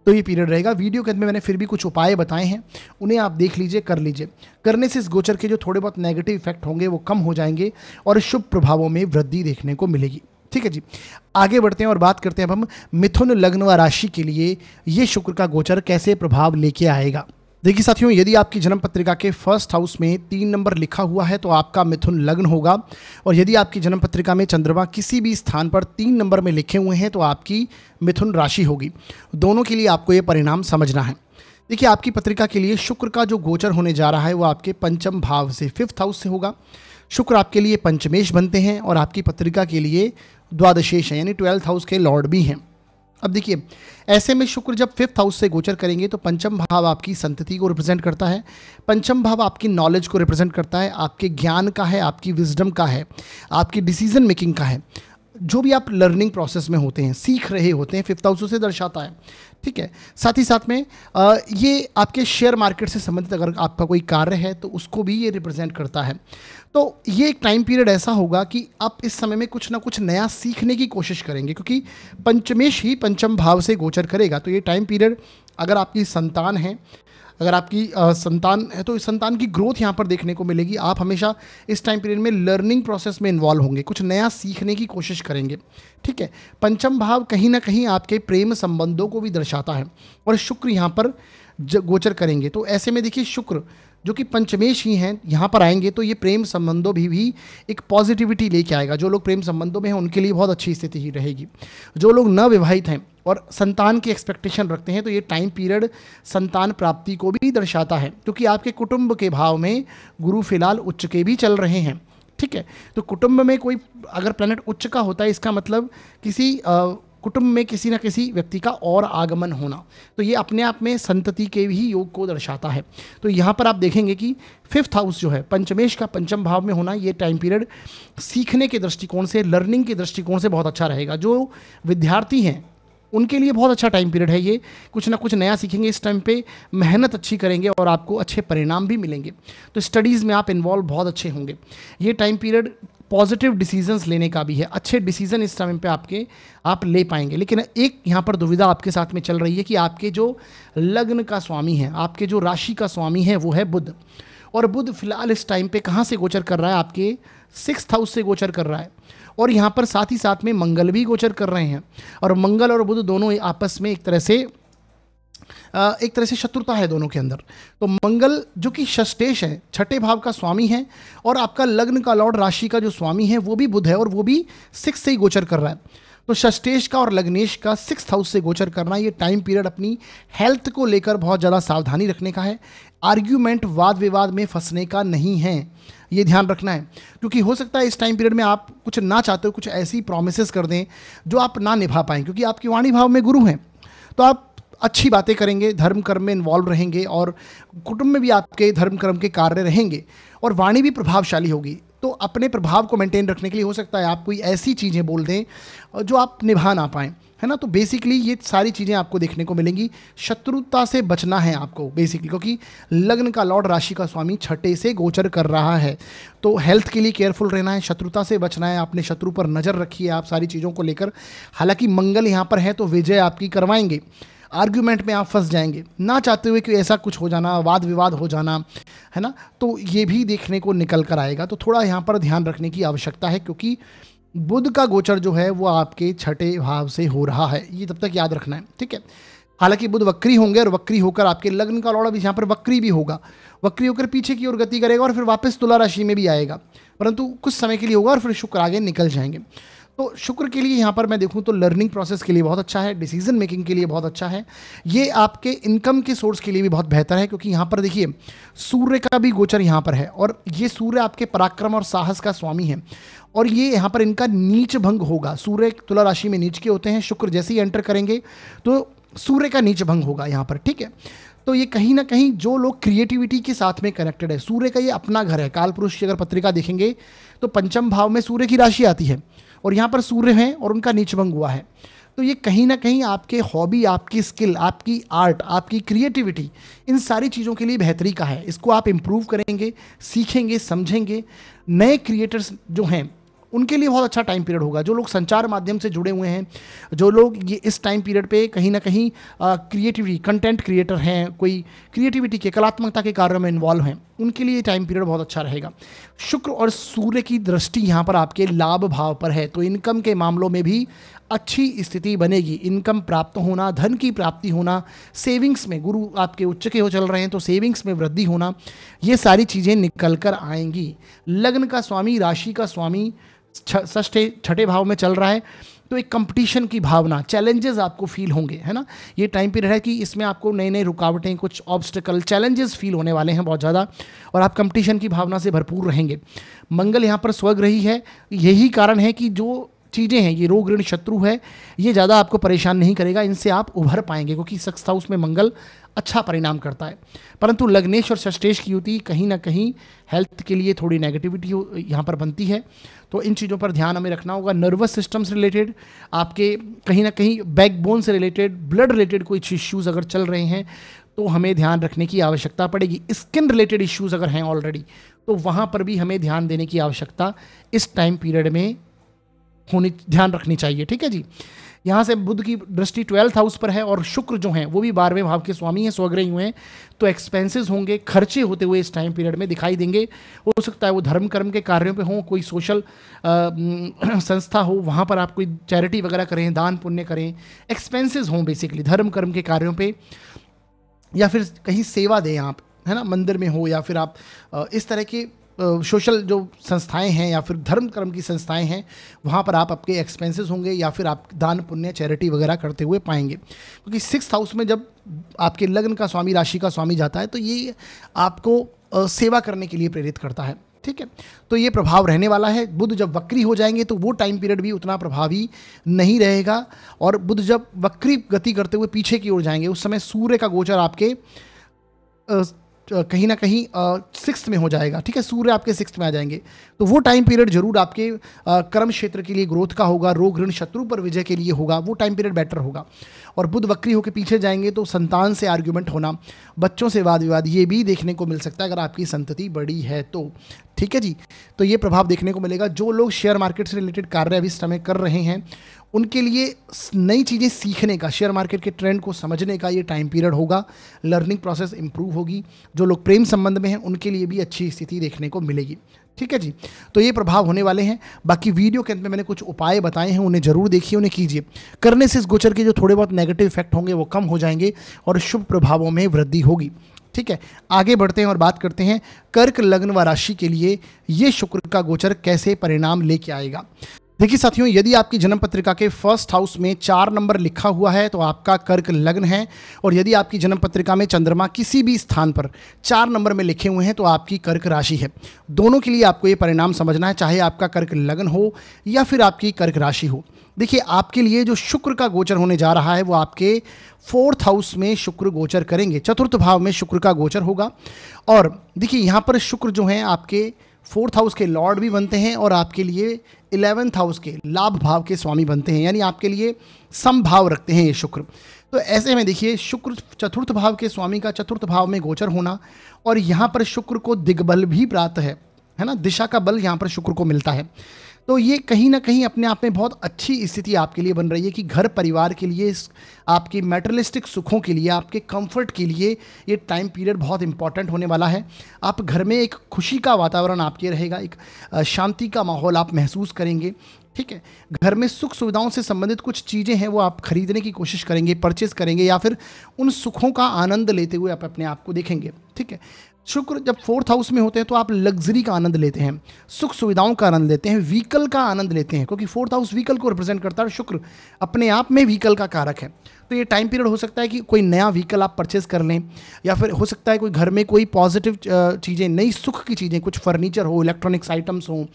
तो ये पीरियड रहेगा। वीडियो के अंत में मैंने फिर भी कुछ उपाय बताए हैं, उन्हें आप देख लीजिए, कर लीजिए। करने से इस गोचर के जो थोड़े बहुत नेगेटिव इफेक्ट होंगे वो कम हो जाएंगे और शुभ प्रभावों में वृद्धि देखने को मिलेगी। ठीक है जी, आगे बढ़ते हैं और बात करते हैं अब हम मिथुन लग्न व राशि के लिए ये शुक्र का गोचर कैसे प्रभाव लेके आएगा। देखिए साथियों, यदि आपकी जन्म पत्रिका के 1st हाउस में 3 नंबर लिखा हुआ है तो आपका मिथुन लग्न होगा, और यदि आपकी जन्म पत्रिका में चंद्रमा किसी भी स्थान पर 3 नंबर में लिखे हुए हैं तो आपकी मिथुन राशि होगी। दोनों के लिए आपको ये परिणाम समझना है। देखिए, आपकी पत्रिका के लिए शुक्र का जो गोचर होने जा रहा है वो आपके पंचम भाव से, 5th हाउस से होगा। शुक्र आपके लिए पंचमेश बनते हैं और आपकी पत्रिका के लिए द्वादशेश हैं, यानी 12th हाउस के लॉर्ड भी हैं। अब देखिए, ऐसे में शुक्र जब 5th हाउस से गोचर करेंगे तो पंचम भाव आपकी संतति को रिप्रेजेंट करता है, पंचम भाव आपकी नॉलेज को रिप्रेजेंट करता है, आपके ज्ञान का है, आपकी विजडम का है, आपकी डिसीजन मेकिंग का है। जो भी आप लर्निंग प्रोसेस में होते हैं, सीख रहे होते हैं, 5th हाउस से दर्शाता है। ठीक है, साथ ही साथ में ये आपके शेयर मार्केट से संबंधित अगर आपका कोई कार्य है तो उसको भी ये रिप्रेजेंट करता है। तो ये एक टाइम पीरियड ऐसा होगा कि आप इस समय में कुछ ना कुछ नया सीखने की कोशिश करेंगे, क्योंकि पंचमेश ही पंचम भाव से गोचर करेगा। तो ये टाइम पीरियड, अगर आपकी संतान है, अगर आपकी संतान है तो इस संतान की ग्रोथ यहाँ पर देखने को मिलेगी। आप हमेशा इस टाइम पीरियड में लर्निंग प्रोसेस में इन्वॉल्व होंगे, कुछ नया सीखने की कोशिश करेंगे। ठीक है, पंचम भाव कहीं ना कहीं आपके प्रेम संबंधों को भी दर्शाता है और शुक्र यहाँ पर गोचर करेंगे। तो ऐसे में देखिए, शुक्र जो कि पंचमेश ही हैं यहाँ पर आएंगे तो ये प्रेम संबंधों भी एक पॉजिटिविटी लेके आएगा। जो लोग प्रेम संबंधों में हैं उनके लिए बहुत अच्छी स्थिति ही रहेगी। जो लोग न विवाहित हैं और संतान की एक्सपेक्टेशन रखते हैं तो ये टाइम पीरियड संतान प्राप्ति को भी दर्शाता है, क्योंकि आपके कुटुंब के भाव में गुरु फिलहाल उच्च के भी चल रहे हैं। ठीक है, तो कुटुंब में कोई अगर प्लैनेट उच्च का होता है, इसका मतलब किसी कुटुंब में किसी न किसी व्यक्ति का और आगमन होना, तो ये अपने आप में संतति के भी योग को दर्शाता है। तो यहाँ पर आप देखेंगे कि 5th हाउस जो है पंचमेश का पंचम भाव में होना, ये टाइम पीरियड सीखने के दृष्टिकोण से, लर्निंग के दृष्टिकोण से बहुत अच्छा रहेगा। जो विद्यार्थी हैं उनके लिए बहुत अच्छा टाइम पीरियड है ये, कुछ ना कुछ नया सीखेंगे इस टाइम पे, मेहनत अच्छी करेंगे और आपको अच्छे परिणाम भी मिलेंगे। तो स्टडीज़ में आप इन्वॉल्व बहुत अच्छे होंगे। ये टाइम पीरियड पॉजिटिव डिसीजंस लेने का भी है, अच्छे डिसीजन इस टाइम पे आप ले पाएंगे। लेकिन एक यहाँ पर दुविधा आपके साथ में चल रही है कि आपके जो लग्न का स्वामी है, आपके जो राशि का स्वामी है वो है बुध, और बुध फिलहाल इस टाइम पे कहाँ से गोचर कर रहा है, आपके 6th हाउस से गोचर कर रहा है। और यहाँ पर साथ ही साथ में मंगल भी गोचर कर रहे हैं, और मंगल और बुध दोनों आपस में एक तरह से शत्रुता है दोनों के अंदर। तो मंगल जो कि षष्ठेश है, छठे भाव का स्वामी है, और आपका लग्न का लॉर्ड, राशि का जो स्वामी है वो भी बुध है, और वो भी 6 से ही गोचर कर रहा है। तो षष्ठेश का और लग्नेश का 6th हाउस से गोचर करना, ये टाइम पीरियड अपनी हेल्थ को लेकर बहुत ज़्यादा सावधानी रखने का है। आर्ग्यूमेंट, वाद विवाद में फंसने का नहीं है, ये ध्यान रखना है, क्योंकि हो सकता है इस टाइम पीरियड में आप कुछ ना चाहते हो, कुछ ऐसी प्रॉमिसेस कर दें जो आप ना निभा पाएँ, क्योंकि आपकी वाणी भाव में गुरु हैं। तो आप अच्छी बातें करेंगे, धर्म कर्म में इन्वॉल्व रहेंगे, और कुटुंब में भी आपके धर्म कर्म के कार्य रहेंगे, और वाणी भी प्रभावशाली होगी। तो अपने प्रभाव को मेंटेन रखने के लिए हो सकता है आप कोई ऐसी चीज़ें बोल दें जो आप निभा ना पाएँ, है ना। तो बेसिकली ये सारी चीज़ें आपको देखने को मिलेंगी। शत्रुता से बचना है आपको बेसिकली, क्योंकि लग्न का लॉर्ड, राशि का स्वामी छठे से गोचर कर रहा है। तो हेल्थ के लिए केयरफुल रहना है, शत्रुता से बचना है, अपने शत्रु पर नज़र रखिए आप सारी चीज़ों को लेकर। हालांकि मंगल यहाँ पर है तो विजय आपकी करवाएंगे। आर्ग्यूमेंट में आप फंस जाएंगे, ना चाहते हुए कि ऐसा कुछ हो जाना, वाद विवाद हो जाना, है ना, तो ये भी देखने को निकल कर आएगा। तो थोड़ा यहाँ पर ध्यान रखने की आवश्यकता है, क्योंकि बुध का गोचर जो है वो आपके छठे भाव से हो रहा है, ये तब तक याद रखना है, ठीक है। हालांकि बुध वक्री होंगे और वक्री होकर आपके लग्न का लौड़ा भी यहाँ पर वक्री भी होगा, वक्री होकर पीछे की ओर गति करेगा और फिर वापस तुला राशि में भी आएगा, परंतु कुछ समय के लिए होगा और फिर शुक्र आगे निकल जाएंगे। तो शुक्र के लिए यहाँ पर मैं देखूँ तो लर्निंग प्रोसेस के लिए बहुत अच्छा है, डिसीजन मेकिंग के लिए बहुत अच्छा है, ये आपके इनकम के सोर्स के लिए भी बहुत बेहतर है, क्योंकि यहाँ पर देखिए सूर्य का भी गोचर यहाँ पर है और ये सूर्य आपके पराक्रम और साहस का स्वामी है, और ये यहाँ पर इनका नीच भंग होगा। सूर्य तुला राशि में नीच के होते हैं, शुक्र जैसे ही एंटर करेंगे तो सूर्य का नीच भंग होगा यहाँ पर, ठीक है। तो ये कहीं ना कहीं जो लोग क्रिएटिविटी के साथ में कनेक्टेड है, सूर्य का ये अपना घर है। काल पुरुष की अगर पत्रिका देखेंगे तो पंचम भाव में सूर्य की राशि आती है और यहाँ पर सूर्य हैं और उनका नीच भंग हुआ है। तो ये कहीं ना कहीं आपके हॉबी, आपकी स्किल, आपकी आर्ट, आपकी क्रिएटिविटी, इन सारी चीज़ों के लिए बेहतरी का है। इसको आप इम्प्रूव करेंगे, सीखेंगे, समझेंगे। नए क्रिएटर्स जो हैं उनके लिए बहुत अच्छा टाइम पीरियड होगा। जो लोग संचार माध्यम से जुड़े हुए हैं, जो लोग ये इस टाइम पीरियड पे कहीं ना कहीं क्रिएटिविटी, कंटेंट क्रिएटर हैं, कोई क्रिएटिविटी के, कलात्मकता के कार्यों में इन्वॉल्व हैं, उनके लिए टाइम पीरियड बहुत अच्छा रहेगा। शुक्र और सूर्य की दृष्टि यहाँ पर आपके लाभ भाव पर है, तो इनकम के मामलों में भी अच्छी स्थिति बनेगी। इनकम प्राप्त होना, धन की प्राप्ति होना, सेविंग्स में, गुरु आपके उच्च के हो चल रहे हैं तो सेविंग्स में वृद्धि होना, ये सारी चीज़ें निकल कर आएंगी। लग्न का स्वामी, राशि का स्वामी छठे भाव में चल रहा है, तो एक कंपटीशन की भावना, चैलेंजेस आपको फील होंगे, है ना। ये टाइम पीरियड है कि इसमें आपको नई नई रुकावटें, कुछ ऑब्स्टिकल, चैलेंजेस फील होने वाले हैं बहुत ज़्यादा, और आप कंपटीशन की भावना से भरपूर रहेंगे। मंगल यहाँ पर स्वग्रही है, यही कारण है कि जो चीज़ें हैं, ये रोग ऋण शत्रु है, ये ज़्यादा आपको परेशान नहीं करेगा, इनसे आप उभर पाएंगे, क्योंकि सिक्स्थ हाउस में मंगल अच्छा परिणाम करता है। परंतु लग्नेश और षष्ठेश की युति कहीं ना कहीं हेल्थ के लिए थोड़ी नेगेटिविटी यहाँ पर बनती है, तो इन चीज़ों पर ध्यान हमें रखना होगा। नर्वस सिस्टम से रिलेटेड, आपके कहीं ना कहीं बैकबोन से रिलेटेड, ब्लड रिलेटेड कोई इश्यूज़ अगर चल रहे हैं तो हमें ध्यान रखने की आवश्यकता पड़ेगी। स्किन रिलेटेड इश्यूज़ अगर हैं ऑलरेडी, तो वहाँ पर भी हमें ध्यान देने की आवश्यकता इस टाइम पीरियड में ध्यान रखनी चाहिए, ठीक है जी। यहाँ से बुध की दृष्टि 12th हाउस पर है और शुक्र जो हैं वो भी 12वें भाव के स्वामी हैं, स्वग्रही हुए हैं, तो एक्सपेंसेस होंगे, खर्चे होते हुए इस टाइम पीरियड में दिखाई देंगे। हो सकता है वो धर्म कर्म के कार्यों पे हों, कोई सोशल संस्था हो, वहाँ पर आप कोई चैरिटी वगैरह करें, दान पुण्य करें, एक्सपेंसेस हों बेसिकली धर्म कर्म के कार्यों पे, या फिर कहीं सेवा दें आप, है ना, मंदिर में हो, या फिर आप इस तरह के सोशल जो संस्थाएं हैं या फिर धर्म कर्म की संस्थाएं हैं, वहाँ पर आप आपके एक्सपेंसेस होंगे या फिर आप दान पुण्य, चैरिटी वगैरह करते हुए पाएंगे। क्योंकि सिक्स्थ हाउस में जब आपके लग्न का स्वामी, राशि का स्वामी जाता है, तो ये आपको सेवा करने के लिए प्रेरित करता है, ठीक है। तो ये प्रभाव रहने वाला है। बुध जब वक्री हो जाएंगे तो वो टाइम पीरियड भी उतना प्रभावी नहीं रहेगा, और बुध जब वक्री गति करते हुए पीछे की ओर जाएंगे, उस समय सूर्य का गोचर आपके कहीं ना कहीं सिक्स्थ में हो जाएगा, ठीक है। सूर्य आपके सिक्स्थ में आ जाएंगे, तो वो टाइम पीरियड जरूर आपके कर्म क्षेत्र के लिए ग्रोथ का होगा, रोग ऋण शत्रु पर विजय के लिए होगा, वो टाइम पीरियड बेटर होगा। और बुध वक्री होकर पीछे जाएंगे तो संतान से आर्ग्यूमेंट होना, बच्चों से वाद विवाद, ये भी देखने को मिल सकता है अगर आपकी संतति बड़ी है तो, ठीक है जी। तो ये प्रभाव देखने को मिलेगा। जो लोग शेयर मार्केट से रिलेटेड कार्य अभी इस समय कर रहे हैं, उनके लिए नई चीज़ें सीखने का, शेयर मार्केट के ट्रेंड को समझने का ये टाइम पीरियड होगा। लर्निंग प्रोसेस इंप्रूव होगी। जो लोग प्रेम संबंध में हैं उनके लिए भी अच्छी स्थिति देखने को मिलेगी, ठीक है जी। तो ये प्रभाव होने वाले हैं। बाकी वीडियो के अंत में मैंने कुछ उपाय बताए हैं, उन्हें जरूर देखिए, उन्हें कीजिए। करने से इस गोचर के जो थोड़े बहुत नेगेटिव इफेक्ट होंगे वो कम हो जाएंगे और शुभ प्रभावों में वृद्धि होगी, ठीक है। आगे बढ़ते हैं और बात करते हैं कर्क लग्न व राशि के लिए ये शुक्र का गोचर कैसे परिणाम लेके आएगा। देखिए साथियों, यदि आपकी जन्म पत्रिका के फर्स्ट हाउस में 4 नंबर लिखा हुआ है तो आपका कर्क लग्न है, और यदि आपकी जन्म पत्रिका में चंद्रमा किसी भी स्थान पर 4 नंबर में लिखे हुए हैं तो आपकी कर्क राशि है। दोनों के लिए आपको ये परिणाम समझना है, चाहे आपका कर्क लग्न हो या फिर आपकी कर्क राशि हो। देखिए, आपके लिए जो शुक्र का गोचर होने जा रहा है वो आपके 4th हाउस में शुक्र गोचर करेंगे, 4th भाव में शुक्र का गोचर होगा। और देखिए यहाँ पर शुक्र जो हैं आपके 4th हाउस के लॉर्ड भी बनते हैं और आपके लिए 11th हाउस के लाभ भाव के स्वामी बनते हैं, यानी आपके लिए समभाव रखते हैं ये शुक्र। तो ऐसे में देखिए, शुक्र 4th भाव के स्वामी का 4th भाव में गोचर होना, और यहाँ पर शुक्र को दिग्बल भी प्राप्त है ना, दिशा का बल यहाँ पर शुक्र को मिलता है। तो ये कहीं ना कहीं अपने आप में बहुत अच्छी स्थिति आपके लिए बन रही है कि घर परिवार के लिए, आपके मैटेरियलिस्टिक सुखों के लिए, आपके कंफर्ट के लिए ये टाइम पीरियड बहुत इंपॉर्टेंट होने वाला है। आप घर में एक खुशी का वातावरण आपके रहेगा, एक शांति का माहौल आप महसूस करेंगे। ठीक है, घर में सुख सुविधाओं से संबंधित कुछ चीज़ें हैं वो आप खरीदने की कोशिश करेंगे, परचेस करेंगे, या फिर उन सुखों का आनंद लेते हुए आप अपने आप को देखेंगे। ठीक है, शुक्र जब 4th हाउस में होते हैं तो आप लग्जरी का आनंद लेते हैं, सुख सुविधाओं का आनंद लेते हैं, व्हीकल का आनंद लेते हैं, क्योंकि 4th हाउस व्हीकल को रिप्रेजेंट करता है। शुक्र अपने आप में व्हीकल का कारक है। तो ये टाइम पीरियड हो सकता है कि कोई नया व्हीकल आप परचेज कर लें, या फिर हो सकता है कोई घर में कोई पॉजिटिव चीज़ें, नई सुख की चीज़ें, कुछ फर्नीचर हो, इलेक्ट्रॉनिक्स आइटम्स हो,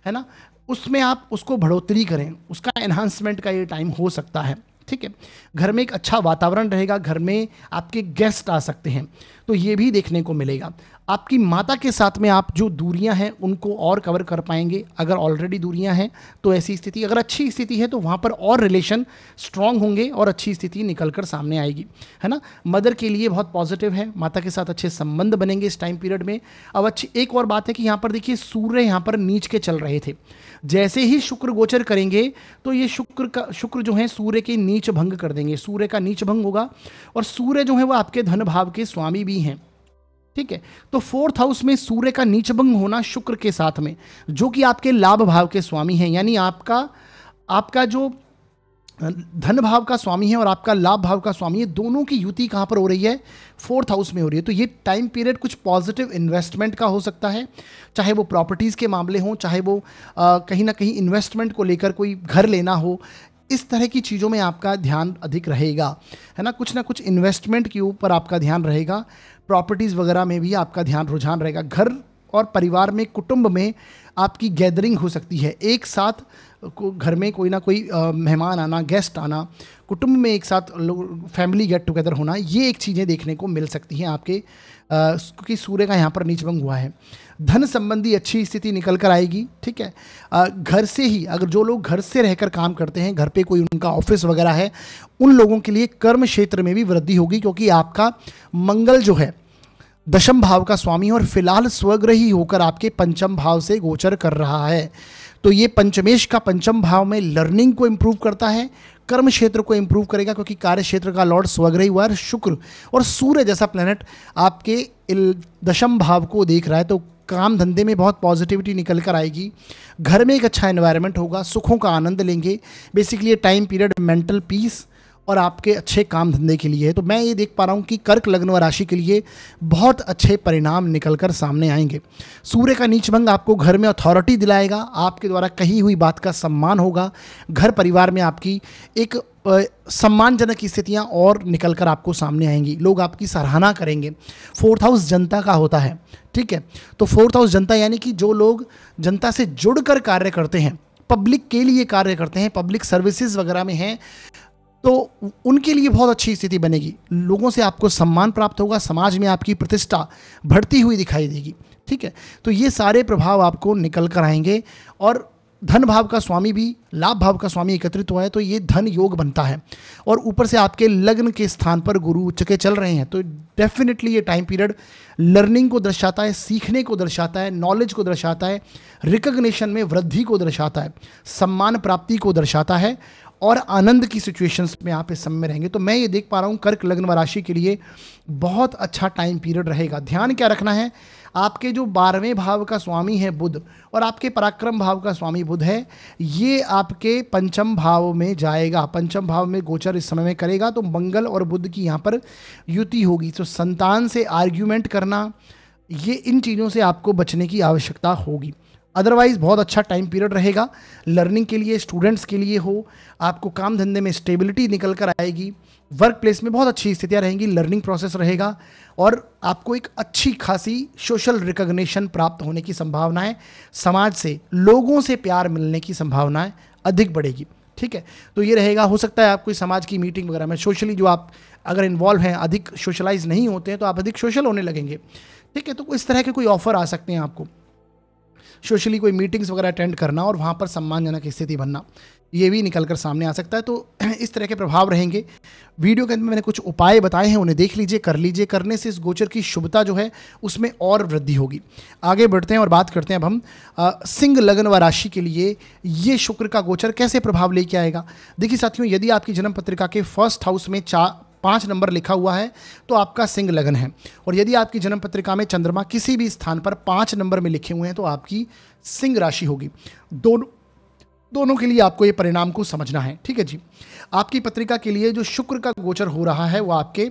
है ना, उसमें आप उसको बढ़ोतरी करें, उसका एनहांसमेंट का ये टाइम हो सकता है। ठीक है, घर में एक अच्छा वातावरण रहेगा, घर में आपके गेस्ट आ सकते हैं, तो ये भी देखने को मिलेगा। आपकी माता के साथ में आप जो दूरियां हैं उनको और कवर कर पाएंगे, अगर ऑलरेडी दूरियां हैं तो ऐसी स्थिति, अगर अच्छी स्थिति है तो वहाँ पर और रिलेशन स्ट्रांग होंगे और अच्छी स्थिति निकल कर सामने आएगी, है ना। मदर के लिए बहुत पॉजिटिव है, माता के साथ अच्छे संबंध बनेंगे इस टाइम पीरियड में। अब अच्छी एक और बात है कि यहाँ पर देखिए सूर्य यहाँ पर नीच के चल रहे थे, जैसे ही शुक्र गोचर करेंगे तो ये शुक्र जो है सूर्य के नीच भंग कर देंगे, सूर्य का नीच भंग होगा, और सूर्य जो है वो आपके धन भाव के स्वामी भी हैं। ठीक है, तो 4th हाउस में सूर्य का नीच भंग होना शुक्र के साथ में, जो कि आपके लाभ भाव के स्वामी हैं, यानी आपका जो धन भाव का स्वामी है और आपका लाभ भाव का स्वामी है, दोनों की युति कहाँ पर हो रही है, 4th हाउस में हो रही है। तो ये टाइम पीरियड कुछ पॉजिटिव इन्वेस्टमेंट का हो सकता है, चाहे वो प्रॉपर्टीज़ के मामले हों, चाहे वो कहीं ना कहीं इन्वेस्टमेंट को लेकर कोई घर लेना हो, इस तरह की चीज़ों में आपका ध्यान अधिक रहेगा, है ना कुछ इन्वेस्टमेंट के ऊपर आपका ध्यान रहेगा, प्रॉपर्टीज़ वगैरह में भी आपका ध्यान रुझान रहेगा। घर और परिवार में, कुटुंब में आपकी गैदरिंग हो सकती है, एक साथ घर में कोई ना कोई मेहमान आना, गेस्ट आना, कुटुंब में एक साथ लोग फैमिली गेट टुगेदर होना, ये एक चीज़ें देखने को मिल सकती हैं आपके, क्योंकि सूर्य का यहाँ पर नीचभंग हुआ है। धन संबंधी अच्छी स्थिति निकल कर आएगी। ठीक है, घर से ही, अगर जो लोग घर से रहकर काम करते हैं, घर पे कोई उनका ऑफिस वगैरह है, उन लोगों के लिए कर्म क्षेत्र में भी वृद्धि होगी, क्योंकि आपका मंगल जो है दशम भाव का स्वामी और फिलहाल स्वग्रही होकर आपके पंचम भाव से गोचर कर रहा है। तो ये पंचमेश का पंचम भाव में लर्निंग को इम्प्रूव करता है, कर्म क्षेत्र को इम्प्रूव करेगा, क्योंकि कार्य क्षेत्र का लॉर्ड स्वग्रही हुआ है शुक्र, और सूर्य जैसा प्लैनेट आपके दशम भाव को देख रहा है। तो काम धंधे में बहुत पॉजिटिविटी निकल कर आएगी, घर में एक अच्छा एनवायरनमेंट होगा, सुखों का आनंद लेंगे। बेसिकली ये टाइम पीरियड मेंटल पीस और आपके अच्छे काम धंधे के लिए है। तो मैं ये देख पा रहा हूँ कि कर्क लग्न व राशि के लिए बहुत अच्छे परिणाम निकलकर सामने आएंगे। सूर्य का नीचभंग आपको घर में अथॉरिटी दिलाएगा, आपके द्वारा कही हुई बात का सम्मान होगा, घर परिवार में आपकी एक सम्मानजनक स्थितियाँ और निकलकर आपको सामने आएंगी, लोग आपकी सराहना करेंगे। 4th हाउस जनता का होता है। ठीक है, तो 4th हाउस जनता यानी कि जो लोग जनता से जुड़कर कार्य करते हैं, पब्लिक के लिए कार्य करते हैं, पब्लिक सर्विसेज वगैरह में हैं, तो उनके लिए बहुत अच्छी स्थिति बनेगी। लोगों से आपको सम्मान प्राप्त होगा, समाज में आपकी प्रतिष्ठा बढ़ती हुई दिखाई देगी। ठीक है, तो ये सारे प्रभाव आपको निकल कर आएंगे, और धन भाव का स्वामी भी लाभ भाव का स्वामी एकत्रित हुआ है, तो ये धन योग बनता है, और ऊपर से आपके लग्न के स्थान पर गुरु उच्च के चल रहे हैं। तो डेफिनेटली ये टाइम पीरियड लर्निंग को दर्शाता है, सीखने को दर्शाता है, नॉलेज को दर्शाता है, रिकग्निशन में वृद्धि को दर्शाता है, सम्मान प्राप्ति को दर्शाता है, और आनंद की सिचुएशंस में आप इस समय में रहेंगे। तो मैं ये देख पा रहा हूँ कर्क लग्न व राशि के लिए बहुत अच्छा टाइम पीरियड रहेगा। ध्यान क्या रखना है, आपके जो 12वें भाव का स्वामी है बुध, और आपके पराक्रम भाव का स्वामी बुध है, ये आपके पंचम भाव में जाएगा, पंचम भाव में गोचर इस समय में करेगा। तो मंगल और बुध की यहाँ पर युति होगी। तो संतान से आर्ग्यूमेंट करना, ये इन चीज़ों से आपको बचने की आवश्यकता होगी। अदरवाइज बहुत अच्छा टाइम पीरियड रहेगा लर्निंग के लिए, स्टूडेंट्स के लिए हो, आपको काम धंधे में स्टेबिलिटी निकल कर आएगी, वर्क प्लेस में बहुत अच्छी स्थितियां रहेंगी, लर्निंग प्रोसेस रहेगा, और आपको एक अच्छी खासी सोशल रिकग्निशन प्राप्त होने की संभावनाएं, समाज से, लोगों से प्यार मिलने की संभावनाएं अधिक बढ़ेगी। ठीक है, तो ये रहेगा। हो सकता है आप कोई समाज की मीटिंग वगैरह में सोशली जो आप अगर इन्वॉल्व हैं, अधिक सोशलाइज नहीं होते हैं, तो आप अधिक सोशल होने लगेंगे। ठीक है, तो इस तरह के कोई ऑफर आ सकते हैं आपको। सोशली कोई मीटिंग्स वगैरह अटेंड करना और वहाँ पर सम्मानजनक स्थिति बनना, ये भी निकल कर सामने आ सकता है। तो इस तरह के प्रभाव रहेंगे। वीडियो के अंदर मैंने कुछ उपाय बताए हैं, उन्हें देख लीजिए, कर लीजिए। करने से इस गोचर की शुभता जो है उसमें और वृद्धि होगी। आगे बढ़ते हैं और बात करते हैं अब हम सिंह लग्न व राशि के लिए ये शुक्र का गोचर कैसे प्रभाव लेके आएगा। देखिए साथियों, यदि आपकी जन्म पत्रिका के फर्स्ट हाउस में 5 नंबर लिखा हुआ है तो आपका सिंह लगन है, और यदि आपकी जन्म पत्रिका में चंद्रमा किसी भी स्थान पर 5 नंबर में लिखे हुए हैं तो आपकी सिंह राशि होगी। दोनों के लिए आपको ये परिणाम को समझना है, ठीक है जी। आपकी पत्रिका के लिए जो शुक्र का गोचर हो रहा है वो आपके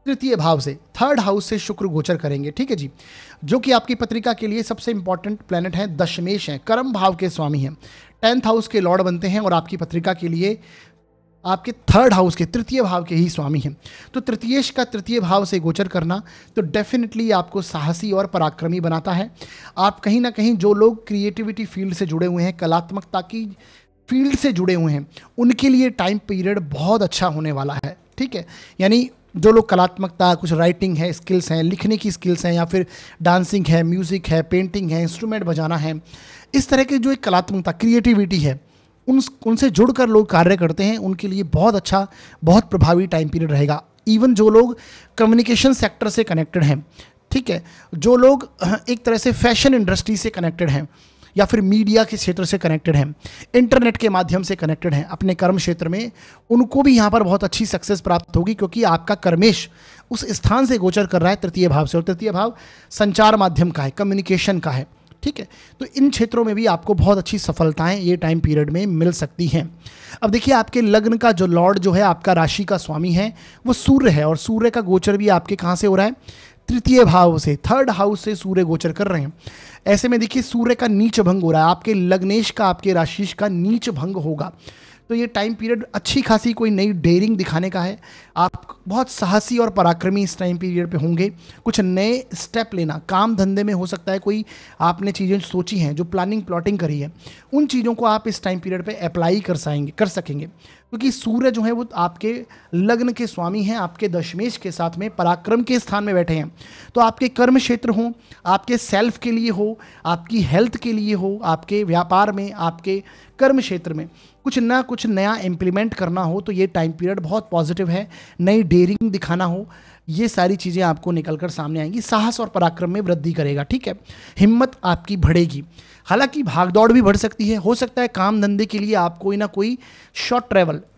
तृतीय भाव से, 3rd हाउस से शुक्र गोचर करेंगे, ठीक है जी, जो कि आपकी पत्रिका के लिए सबसे इंपॉर्टेंट प्लैनेट है, दशमेश है, कर्म भाव के स्वामी हैं, 10th हाउस के लॉर्ड बनते हैं और आपकी पत्रिका के लिए आपके 3rd हाउस के, तृतीय भाव के ही स्वामी हैं। तो तृतीयेश का तृतीय भाव से गोचर करना तो डेफिनेटली आपको साहसी और पराक्रमी बनाता है। आप कहीं ना कहीं, जो लोग क्रिएटिविटी फील्ड से जुड़े हुए हैं, कलात्मकता की फील्ड से जुड़े हुए हैं, उनके लिए टाइम पीरियड बहुत अच्छा होने वाला है, ठीक है। यानी जो लोग कलात्मकता, कुछ राइटिंग है, स्किल्स हैं, लिखने की स्किल्स हैं, या फिर डांसिंग है, म्यूज़िक है, पेंटिंग है, इंस्ट्रूमेंट बजाना है, इस तरह के जो एक कलात्मकता, क्रिएटिविटी है, उनसे जुड़कर लोग कार्य करते हैं, उनके लिए बहुत अच्छा, बहुत प्रभावी टाइम पीरियड रहेगा। इवन जो लोग कम्युनिकेशन सेक्टर से कनेक्टेड हैं, ठीक है, जो लोग एक तरह से फैशन इंडस्ट्री से कनेक्टेड हैं, या फिर मीडिया के क्षेत्र से कनेक्टेड हैं, इंटरनेट के माध्यम से कनेक्टेड हैं अपने कर्म क्षेत्र में, उनको भी यहाँ पर बहुत अच्छी सक्सेस प्राप्त होगी, क्योंकि आपका कर्मेश उस स्थान से गोचर कर रहा है तृतीय भाव से, और तृतीय भाव संचार माध्यम का है, कम्युनिकेशन का है, ठीक है। तो इन क्षेत्रों में भी आपको बहुत अच्छी सफलताएं ये टाइम पीरियड में मिल सकती हैं। अब देखिए, आपके लग्न का जो लॉर्ड जो है, आपका राशि का स्वामी है, वो सूर्य है, और सूर्य का गोचर भी आपके कहाँ से हो रहा है, तृतीय भाव से, 3rd हाउस से सूर्य गोचर कर रहे हैं। ऐसे में देखिए, सूर्य का नीच भंग हो रहा है, आपके लग्नेश का, आपके राशिश का नीच भंग होगा। तो ये टाइम पीरियड अच्छी खासी कोई नई डेयरिंग दिखाने का है। आप बहुत साहसी और पराक्रमी इस टाइम पीरियड पे होंगे। कुछ नए स्टेप लेना, काम धंधे में हो सकता है कोई आपने चीज़ें सोची हैं, जो प्लानिंग प्लॉटिंग करी है, उन चीज़ों को आप इस टाइम पीरियड पे अप्लाई कर सकेंगे, क्योंकि सूर्य जो है वो आपके लग्न के स्वामी हैं, आपके दशमेश के साथ में पराक्रम के स्थान में बैठे हैं। तो आपके कर्म क्षेत्र हो, आपके सेल्फ के लिए हो, आपकी हेल्थ के लिए हो, आपके व्यापार में, आपके कर्म क्षेत्र में कुछ नया इम्प्लीमेंट करना हो, तो ये टाइम पीरियड बहुत पॉजिटिव है। नई डेयरिंग दिखाना हो, ये सारी चीज़ें आपको निकलकर सामने आएंगी। साहस और पराक्रम में वृद्धि करेगा, ठीक है। हिम्मत आपकी बढ़ेगी। हालांकि भागदौड़ भी बढ़ सकती है, हो सकता है काम धंधे के लिए आप कोई ना कोई शॉर्ट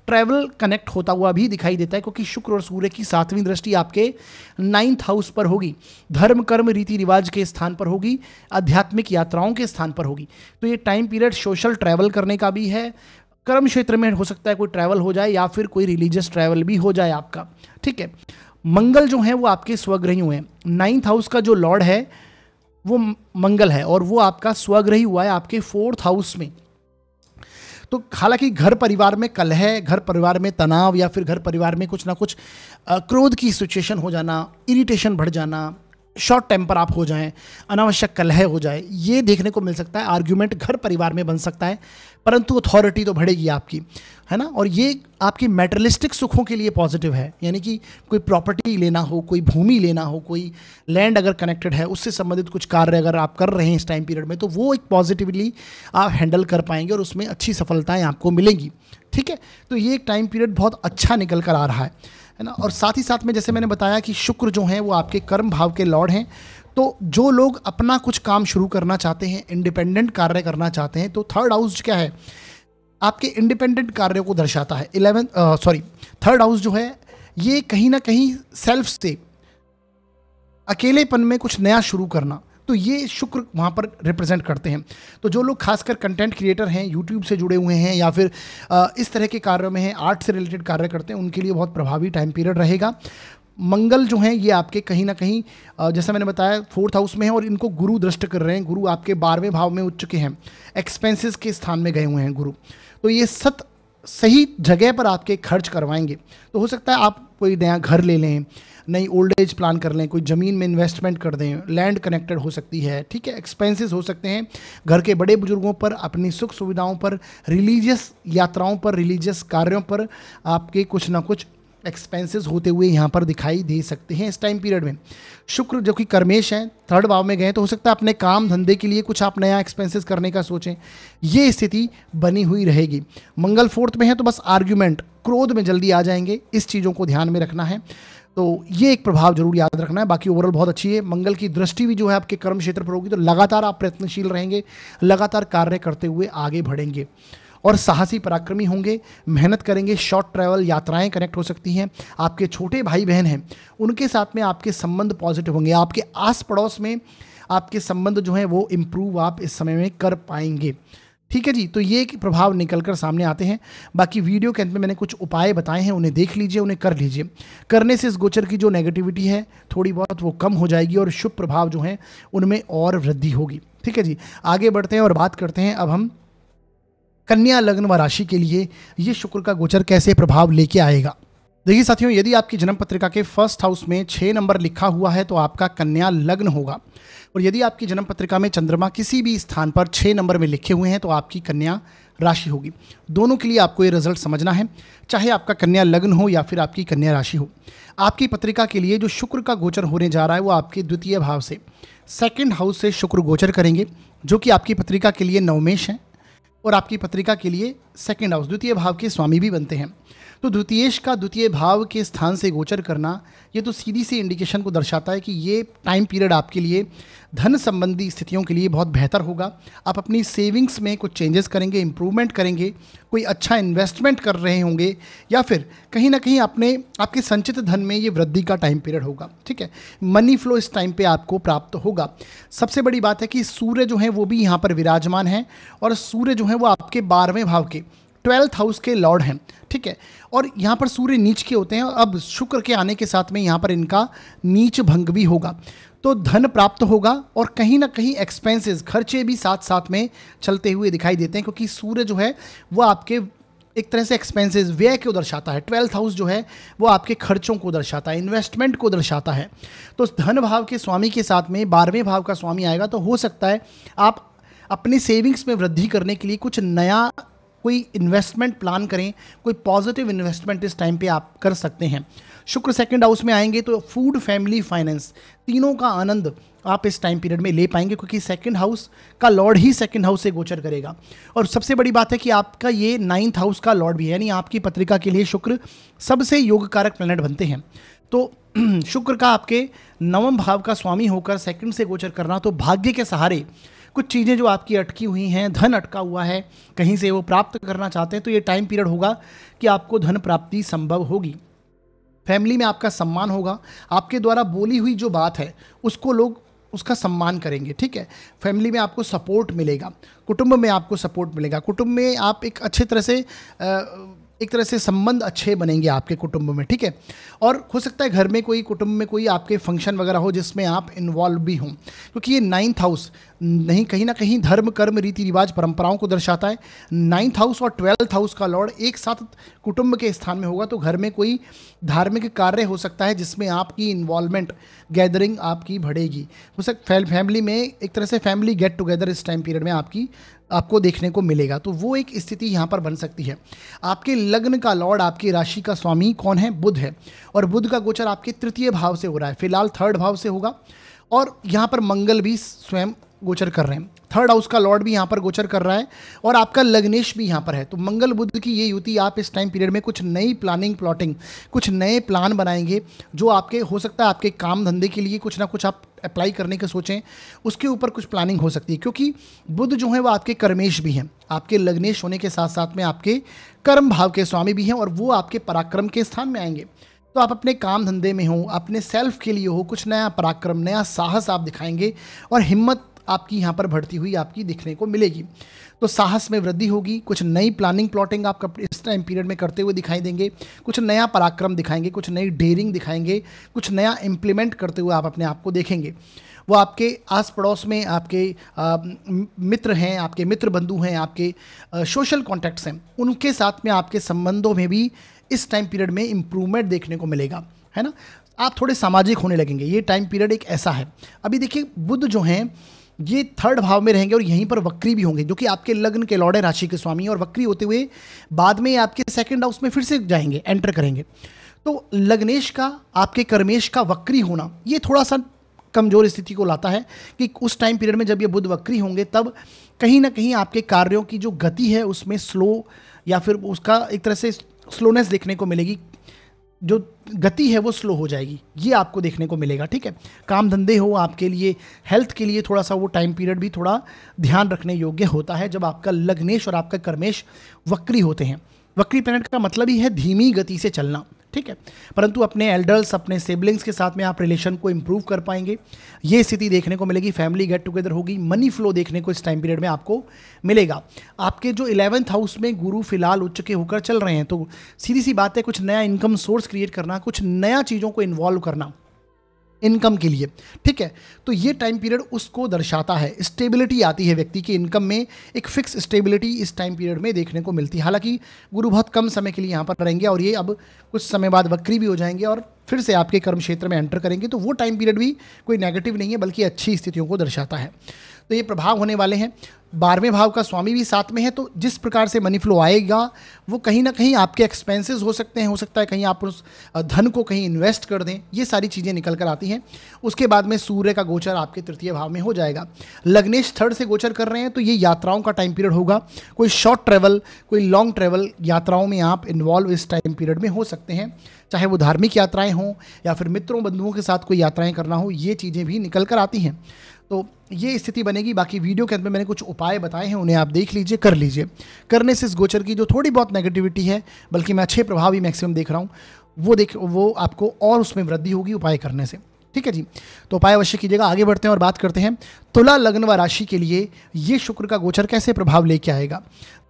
ट्रैवल कनेक्ट होता हुआ भी दिखाई देता है, क्योंकि शुक्र और सूर्य की 7वीं दृष्टि आपके 9th हाउस पर होगी, धर्म कर्म रीति रिवाज के स्थान पर होगी, आध्यात्मिक यात्राओं के स्थान पर होगी। तो ये टाइम पीरियड सोशल ट्रैवल करने का भी है। कर्म क्षेत्र में हो सकता है कोई ट्रैवल हो जाए, या फिर कोई रिलीजियस ट्रैवल भी हो जाए आपका, ठीक है। मंगल जो है वो आपके स्वग्रही हुए हैं। 9th हाउस का जो लॉर्ड है वो मंगल है, और वो आपका स्वग्रही हुआ है आपके 4th हाउस में। तो हालांकि घर परिवार में कलह, घर परिवार में तनाव, या फिर घर परिवार में कुछ ना कुछ क्रोध की सिचुएशन हो जाना, इरिटेशन बढ़ जाना, शॉर्ट टेम्पर आप हो जाएं, अनावश्यक कलह हो जाए, ये देखने को मिल सकता है। आर्ग्यूमेंट घर परिवार में बन सकता है, परंतु अथॉरिटी तो बढ़ेगी आपकी, है ना। और ये आपकी मैटेरियलिस्टिक सुखों के लिए पॉजिटिव है, यानी कि कोई प्रॉपर्टी लेना हो, कोई भूमि लेना हो, कोई लैंड अगर कनेक्टेड है, उससे संबंधित कुछ कार्य अगर आप कर रहे हैं इस टाइम पीरियड में, तो वो एक पॉजिटिवली आप हैंडल कर पाएंगे और उसमें अच्छी सफलताएँ आपको मिलेंगी, ठीक है। तो ये एक टाइम पीरियड बहुत अच्छा निकल कर आ रहा है ना। और साथ ही साथ में जैसे मैंने बताया कि शुक्र जो हैं वो आपके कर्म भाव के लॉर्ड हैं। तो जो लोग अपना कुछ काम शुरू करना चाहते हैं, इंडिपेंडेंट कार्य करना चाहते हैं, तो 3rd हाउस क्या है, आपके इंडिपेंडेंट कार्यों को दर्शाता है। 3rd हाउस जो है ये कहीं ना कहीं सेल्फ से, अकेलेपन में कुछ नया शुरू करना, तो ये शुक्र वहाँ पर रिप्रेजेंट करते हैं। तो जो लोग खासकर कंटेंट क्रिएटर हैं, यूट्यूब से जुड़े हुए हैं, या फिर इस तरह के कार्यों में हैं, आर्ट से रिलेटेड कार्य करते हैं, उनके लिए बहुत प्रभावी टाइम पीरियड रहेगा। मंगल जो हैं ये आपके कहीं ना कहीं जैसा मैंने बताया 4th हाउस में है, और इनको गुरु दृष्ट कर रहे हैं। गुरु आपके 12वें भाव में उठ चुके हैं, एक्सपेंसेस के स्थान में गए हुए हैं गुरु। तो ये सही जगह पर आपके खर्च करवाएंगे। तो हो सकता है आप कोई नया घर ले लें, नई ओल्ड एज प्लान कर लें, कोई ज़मीन में इन्वेस्टमेंट कर दें, लैंड कनेक्टेड हो सकती है, ठीक है। एक्सपेंसेस हो सकते हैं घर के बड़े बुजुर्गों पर, अपनी सुख सुविधाओं पर, रिलीजियस यात्राओं पर, रिलीजियस कार्यों पर आपके कुछ ना कुछ एक्सपेंसेस होते हुए यहाँ पर दिखाई दे सकते हैं इस टाइम पीरियड में। शुक्र जो कि कर्मेश है, थर्ड भाव में गए, तो हो सकता है अपने काम धंधे के लिए कुछ आप नया एक्सपेंसेस करने का सोचें, ये स्थिति बनी हुई रहेगी। मंगल फोर्थ में है तो बस आर्ग्यूमेंट, क्रोध में जल्दी आ जाएंगे, इस चीज़ों को ध्यान में रखना है। तो ये एक प्रभाव जरूर याद रखना है। बाकी ओवरऑल बहुत अच्छी है। मंगल की दृष्टि भी जो है आपके कर्म क्षेत्र पर होगी, तो लगातार आप प्रयत्नशील रहेंगे, लगातार कार्य करते हुए आगे बढ़ेंगे और साहसी पराक्रमी होंगे, मेहनत करेंगे। शॉर्ट ट्रैवल यात्राएं कनेक्ट हो सकती हैं। आपके छोटे भाई बहन हैं, उनके साथ में आपके संबंध पॉजिटिव होंगे। आपके आस पड़ोस में आपके संबंध जो हैं वो इम्प्रूव आप इस समय में कर पाएंगे। ठीक है जी, तो ये एक प्रभाव निकल कर सामने आते हैं। बाकी वीडियो के अंत में मैंने कुछ उपाय बताए हैं, उन्हें देख लीजिए, उन्हें कर लीजिए। करने से इस गोचर की जो नेगेटिविटी है थोड़ी बहुत वो कम हो जाएगी और शुभ प्रभाव जो हैं उनमें और वृद्धि होगी। ठीक है जी, आगे बढ़ते हैं और बात करते हैं अब हम कन्या लग्न व राशि के लिए ये शुक्र का गोचर कैसे प्रभाव लेके आएगा। देखिए साथियों, यदि आपकी जन्म पत्रिका के फर्स्ट हाउस में 6 नंबर लिखा हुआ है तो आपका कन्या लग्न होगा, और यदि आपकी जन्म पत्रिका में चंद्रमा किसी भी स्थान पर 6 नंबर में लिखे हुए हैं तो आपकी कन्या राशि होगी। दोनों के लिए आपको ये रिजल्ट समझना है, चाहे आपका कन्या लग्न हो या फिर आपकी कन्या राशि हो। आपकी पत्रिका के लिए जो शुक्र का गोचर होने जा रहा है वो आपके द्वितीय भाव से सेकंड हाउस से शुक्र गोचर करेंगे, जो कि आपकी पत्रिका के लिए नवमेश है और आपकी पत्रिका के लिए सेकंड हाउस द्वितीय भाव के स्वामी भी बनते हैं। तो द्वितीयेश का द्वितीय भाव के स्थान से गोचर करना, ये तो सीधी सी इंडिकेशन को दर्शाता है कि ये टाइम पीरियड आपके लिए धन संबंधी स्थितियों के लिए बहुत बेहतर होगा। आप अपनी सेविंग्स में कुछ चेंजेस करेंगे, इंप्रूवमेंट करेंगे, कोई अच्छा इन्वेस्टमेंट कर रहे होंगे, या फिर कहीं ना कहीं आपके संचित धन में ये वृद्धि का टाइम पीरियड होगा। ठीक है, मनी फ्लो इस टाइम पे आपको प्राप्त होगा। सबसे बड़ी बात है कि सूर्य जो है वो भी यहाँ पर विराजमान है, और सूर्य जो है वो आपके 12वें भाव के 12th हाउस के लॉर्ड हैं। ठीक है, और यहाँ पर सूर्य नीच के होते हैं, अब शुक्र के आने के साथ में यहाँ पर इनका नीच भंग भी होगा, तो धन प्राप्त होगा और कहीं ना कहीं एक्सपेंसेस, खर्चे भी साथ साथ में चलते हुए दिखाई देते हैं, क्योंकि सूर्य जो है वो आपके एक तरह से एक्सपेंसेस, व्यय को दर्शाता है। 12th हाउस जो है वो आपके खर्चों को दर्शाता है, इन्वेस्टमेंट को दर्शाता है। तो धन भाव के स्वामी के साथ में 12वें भाव का स्वामी आएगा, तो हो सकता है आप अपने सेविंग्स में वृद्धि करने के लिए कुछ नया कोई इन्वेस्टमेंट प्लान करें, कोई पॉजिटिव इन्वेस्टमेंट इस टाइम पे आप कर सकते हैं। शुक्र सेकंड हाउस में आएंगे तो फूड, फैमिली, फाइनेंस, तीनों का आनंद आप इस टाइम पीरियड में ले पाएंगे, क्योंकि सेकंड हाउस का लॉर्ड ही सेकंड हाउस से गोचर करेगा। और सबसे बड़ी बात है कि आपका ये 9th हाउस का लॉर्ड भी है, यानी आपकी पत्रिका के लिए शुक्र सबसे योग कारक प्लैनेट बनते हैं। तो शुक्र का आपके 9वें भाव का स्वामी होकर सेकंड से गोचर करना, तो भाग्य के सहारे कुछ चीज़ें जो आपकी अटकी हुई हैं, धन अटका हुआ है कहीं से, वो प्राप्त करना चाहते हैं, तो ये टाइम पीरियड होगा कि आपको धन प्राप्ति संभव होगी। फैमिली में आपका सम्मान होगा, आपके द्वारा बोली हुई जो बात है उसको लोग उसका सम्मान करेंगे। ठीक है, फैमिली में आपको सपोर्ट मिलेगा, कुटुंब में आपको सपोर्ट मिलेगा, कुटुंब में आप एक तरह से संबंध अच्छे बनेंगे आपके कुटुंब में। ठीक है, और हो सकता है घर में कोई, कुटुंब में कोई आपके फंक्शन वगैरह हो जिसमें आप इन्वॉल्व भी हों, क्योंकि ये 9th हाउस नहीं कहीं ना कहीं धर्म, कर्म, रीति रिवाज, परंपराओं को दर्शाता है। 9th हाउस और 12th हाउस का लॉर्ड एक साथ कुटुंब के स्थान में होगा, तो घर में कोई धार्मिक कार्य हो सकता है जिसमें आपकी इन्वॉल्वमेंट, गैदरिंग आपकी बढ़ेगी। हो सकता है फैमिली में एक तरह से फैमिली गेट टुगेदर इस टाइम पीरियड में आपको देखने को मिलेगा, तो वो एक स्थिति यहाँ पर बन सकती है। आपके लग्न का लॉर्ड, आपकी राशि का स्वामी कौन है? बुध है, और बुध का गोचर आपके तृतीय भाव से हो रहा है, फिलहाल 3rd भाव से होगा, और यहाँ पर मंगल भी स्वयं गोचर कर रहे हैं। 3rd हाउस का लॉर्ड भी यहाँ पर गोचर कर रहा है, और आपका लग्नेश भी यहाँ पर है। तो मंगल बुध की ये युति, आप इस टाइम पीरियड में कुछ नई प्लानिंग, प्लॉटिंग, कुछ नए प्लान बनाएंगे, जो आपके हो सकता है आपके काम धंधे के लिए कुछ ना कुछ आप अप्लाई करने के सोचें, उसके ऊपर कुछ प्लानिंग हो सकती है, क्योंकि बुध जो है वो आपके कर्मेश भी हैं, आपके लग्नेश होने के साथ साथ में आपके कर्म भाव के स्वामी भी हैं, और वो आपके पराक्रम के स्थान में आएंगे। तो आप अपने काम धंधे में हो, अपने सेल्फ के लिए हो, कुछ नया पराक्रम, नया साहस आप दिखाएंगे, और हिम्मत आपकी यहाँ पर बढ़ती हुई आपकी दिखने को मिलेगी। तो साहस में वृद्धि होगी, कुछ नई प्लानिंग, प्लॉटिंग आप इस टाइम पीरियड में करते हुए दिखाई देंगे, कुछ नया पराक्रम दिखाएंगे, कुछ नई डेयरिंग दिखाएंगे, कुछ नया इम्प्लीमेंट करते हुए आप अपने आप को देखेंगे। वो आपके आस पड़ोस में आपके मित्र हैं, आपके मित्र बंधु हैं, आपके सोशल कॉन्टैक्ट्स हैं, उनके साथ में आपके संबंधों में भी इस टाइम पीरियड में इम्प्रूवमेंट देखने को मिलेगा, है ना। आप थोड़े सामाजिक होने लगेंगे, ये टाइम पीरियड एक ऐसा है। अभी देखिए बुध जो हैं ये 3rd भाव में रहेंगे, और यहीं पर वक्री भी होंगे, जो कि आपके लग्न के लॉर्ड है, राशि के स्वामी, और वक्री होते हुए बाद में आपके 2nd हाउस में फिर से जाएंगे, एंटर करेंगे। तो लग्नेश का आपके कर्मेश का वक्री होना ये थोड़ा सा कमजोर स्थिति को लाता है कि उस टाइम पीरियड में जब ये बुध वक्री होंगे तब कहीं ना कहीं आपके कार्यों की जो गति है उसमें स्लो या फिर उसका एक तरह से स्लोनेस देखने को मिलेगी, जो गति है वो स्लो हो जाएगी, ये आपको देखने को मिलेगा। ठीक है, काम धंधे हो आपके लिए, हेल्थ के लिए थोड़ा सा वो टाइम पीरियड भी थोड़ा ध्यान रखने योग्य होता है जब आपका लग्नेश और आपका कर्मेश वक्री होते हैं। वक्री प्लैनेट का मतलब ही है धीमी गति से चलना। ठीक है, परंतु अपने एल्डर्स, अपने सिबलिंग्स के साथ में आप रिलेशन को इंप्रूव कर पाएंगे, ये स्थिति देखने को मिलेगी। फैमिली गेट टुगेदर होगी, मनी फ्लो देखने को इस टाइम पीरियड में आपको मिलेगा। आपके जो 11th हाउस में गुरु फिलहाल उच्च के होकर चल रहे हैं, तो सीधी सी बात है कुछ नया इनकम सोर्स क्रिएट करना, कुछ नया चीज़ों को इन्वॉल्व करना इनकम के लिए। ठीक है, तो ये टाइम पीरियड उसको दर्शाता है, स्टेबिलिटी आती है व्यक्ति की इनकम में, एक फिक्स स्टेबिलिटी इस टाइम पीरियड में देखने को मिलती है। हालांकि गुरु बहुत कम समय के लिए यहाँ पर रहेंगे और ये अब कुछ समय बाद वक्री भी हो जाएंगे और फिर से आपके कर्म क्षेत्र में एंटर करेंगे, तो वो टाइम पीरियड भी कोई नेगेटिव नहीं है बल्कि अच्छी स्थितियों को दर्शाता है। तो ये प्रभाव होने वाले हैं। 12वें भाव का स्वामी भी साथ में है, तो जिस प्रकार से मनी फ्लो आएगा वो कहीं ना कहीं आपके एक्सपेंसेस हो सकते हैं, हो सकता है कहीं आप उस धन को कहीं इन्वेस्ट कर दें, ये सारी चीज़ें निकल कर आती हैं। उसके बाद में सूर्य का गोचर आपके 3य भाव में हो जाएगा। लग्नेश 3rd से गोचर कर रहे हैं, तो ये यात्राओं का टाइम पीरियड होगा। कोई शॉर्ट ट्रैवल, कोई लॉन्ग ट्रैवल यात्राओं में आप इन्वॉल्व इस टाइम पीरियड में हो सकते हैं, चाहे वो धार्मिक यात्राएं हों या फिर मित्रों बंधुओं के साथ कोई यात्राएं करना हो, ये चीज़ें भी निकल कर आती हैं। तो ये स्थिति बनेगी। बाकी वीडियो के अंत में मैंने कुछ उपाय बताए हैं, उन्हें आप देख लीजिए, कर लीजिए। करने से इस गोचर की जो थोड़ी बहुत नेगेटिविटी है, बल्कि मैं अच्छे प्रभाव ही मैक्सिमम देख रहा हूँ, वो आपको और उसमें वृद्धि होगी उपाय करने से। ठीक है जी, तो उपाय अवश्य कीजिएगा। आगे बढ़ते हैं और बात करते हैं तुला लग्न व राशि के लिए ये शुक्र का गोचर कैसे प्रभाव लेके आएगा।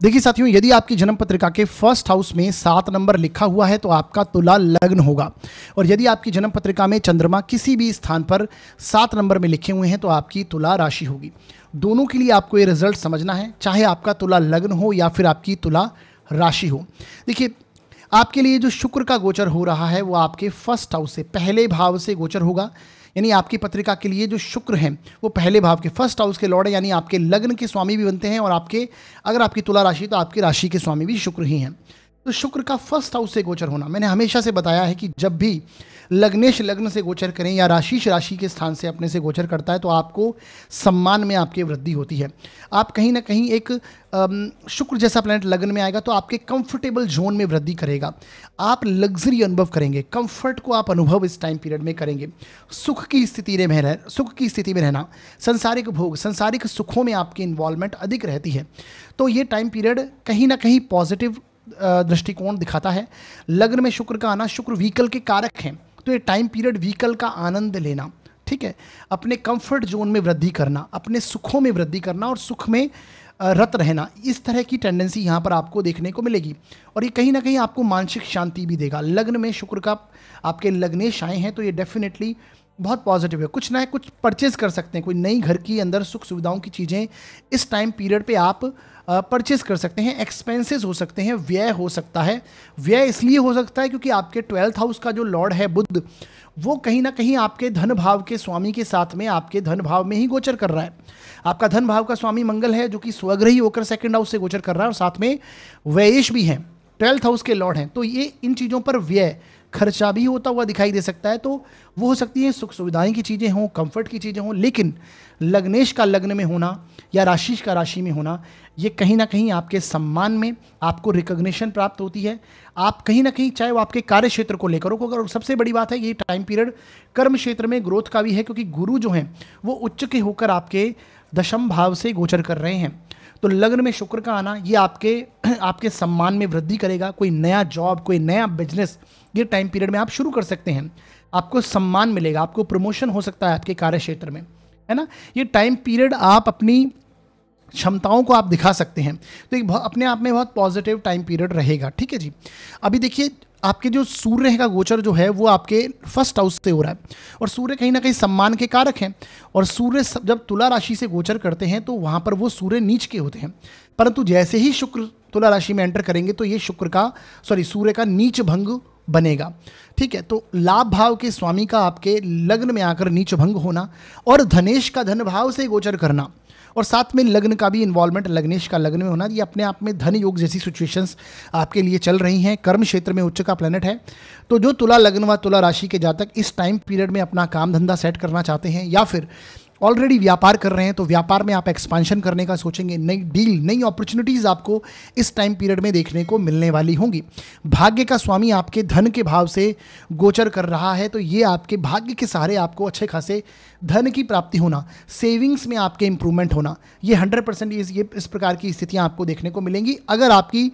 देखिए साथियों, यदि आपकी जन्म पत्रिका के 1st हाउस में 7 नंबर लिखा हुआ है तो आपका तुला लग्न होगा, और यदि आपकी जन्म पत्रिका में चंद्रमा किसी भी स्थान पर 7 नंबर में लिखे हुए हैं तो आपकी तुला राशि होगी। दोनों के लिए आपको ये रिजल्ट समझना है, चाहे आपका तुला लग्न हो या फिर आपकी तुला राशि हो। देखिए, आपके लिए जो शुक्र का गोचर हो रहा है वो आपके 1st हाउस से, पहले भाव से गोचर होगा। यानी आपकी पत्रिका के लिए जो शुक्र हैं वो पहले भाव के 1st हाउस के लॉर्ड है, यानी आपके लग्न के स्वामी भी बनते हैं, और आपके अगर आपकी तुला राशि तो आपकी राशि के स्वामी भी शुक्र ही हैं। तो शुक्र का 1st हाउस से गोचर होना, मैंने हमेशा से बताया है कि जब भी लग्नेश लग्न से गोचर करें या राशि राशि के स्थान से अपने से गोचर करता है तो आपको सम्मान में आपकी वृद्धि होती है। आप कहीं ना कहीं एक शुक्र जैसा प्लैनेट लग्न में आएगा तो आपके कंफर्टेबल जोन में वृद्धि करेगा। आप लग्जरी अनुभव करेंगे, कंफर्ट को आप अनुभव इस टाइम पीरियड में करेंगे। सुख की स्थिति में रहना, संसारिक भोग, संसारिक सुखों में आपकी इन्वॉल्वमेंट अधिक रहती है। तो ये टाइम पीरियड कहीं ना कहीं पॉजिटिव दृष्टिकोण दिखाता है। लग्न में शुक्र का आना, शुक्र व्हीकल के कारक हैं, तो ये टाइम पीरियड व्हीकल का आनंद लेना, ठीक है, अपने कंफर्ट जोन में वृद्धि करना, अपने सुखों में वृद्धि करना और सुख में रत रहना, इस तरह की टेंडेंसी यहाँ पर आपको देखने को मिलेगी। और ये कहीं ना कहीं आपको मानसिक शांति भी देगा। लग्न में शुक्र का आपके लग्नेश आए हैं तो ये डेफिनेटली बहुत पॉजिटिव है। कुछ ना कुछ परचेज कर सकते हैं, कोई नई घर की अंदर सुख सुविधाओं की चीज़ें इस टाइम पीरियड पे आप परचेज कर सकते हैं। एक्सपेंसेस हो सकते हैं, व्यय हो सकता है। व्यय इसलिए हो सकता है क्योंकि आपके 12th हाउस का जो लॉर्ड है बुध, वो कहीं ना कहीं आपके धन भाव के स्वामी के साथ में आपके धन भाव में ही गोचर कर रहा है। आपका धन भाव का स्वामी मंगल है जो कि स्वग्रही होकर 2nd हाउस से गोचर कर रहा है और साथ में व्ययेश भी हैं, 12th हाउस के लॉर्ड हैं। तो ये इन चीज़ों पर व्यय, खर्चा भी होता हुआ दिखाई दे सकता है। तो वो हो सकती है सुख सुविधाएं की चीज़ें हों, कंफर्ट की चीज़ें हों, लेकिन लग्नेश का लग्न में होना या राशि का राशि में होना, ये कहीं ना कहीं आपके सम्मान में आपको रिकॉग्निशन प्राप्त होती है। आप कहीं ना कहीं, चाहे वो आपके कार्य क्षेत्र को लेकर हो, अगर सबसे बड़ी बात है ये टाइम पीरियड कर्म क्षेत्र में ग्रोथ का भी है, क्योंकि गुरु जो हैं वो उच्च के होकर आपके 10th भाव से गोचर कर रहे हैं। तो लग्न में शुक्र का आना ये आपके सम्मान में वृद्धि करेगा। कोई नया जॉब, कोई नया बिजनेस ये टाइम पीरियड में आप शुरू कर सकते हैं। आपको सम्मान मिलेगा, आपको प्रमोशन हो सकता है आपके कार्य क्षेत्र में, है ना। ये टाइम पीरियड आप अपनी क्षमताओं को आप दिखा सकते हैं। तो एक अपने आप में बहुत पॉजिटिव टाइम पीरियड रहेगा। ठीक है जी। अभी देखिए, आपके जो सूर्य का गोचर जो है वो आपके 1st हाउस से हो रहा है, और सूर्य कहीं ना कहीं सम्मान के कारक हैं। और सूर्य जब तुला राशि से गोचर करते हैं तो वहाँ पर वो सूर्य नीच के होते हैं, परंतु जैसे ही शुक्र तुला राशि में एंटर करेंगे तो ये सूर्य का नीच भंग बनेगा। ठीक है, तो लाभ भाव के स्वामी का आपके लग्न में आकर नीच भंग होना और धनेश का धन भाव से गोचर करना और साथ में लग्न का भी इन्वॉल्वमेंट, लग्नेश का लग्न में होना, ये अपने आप में धन योग जैसी सिचुएशंस आपके लिए चल रही हैं। कर्म क्षेत्र में उच्च का प्लैनेट है, तो जो तुला लग्न व तुला राशि के जातक इस टाइम पीरियड में अपना काम धंधा सेट करना चाहते हैं या फिर ऑलरेडी व्यापार कर रहे हैं, तो व्यापार में आप एक्सपांशन करने का सोचेंगे। नई डील, नई अपॉर्चुनिटीज़ आपको इस टाइम पीरियड में देखने को मिलने वाली होंगी। भाग्य का स्वामी आपके धन के भाव से गोचर कर रहा है, तो ये आपके भाग्य के सहारे आपको अच्छे खासे धन की प्राप्ति होना, सेविंग्स में आपके इंप्रूवमेंट होना, ये 100% ये इस प्रकार की स्थितियाँ आपको देखने को मिलेंगी अगर आपकी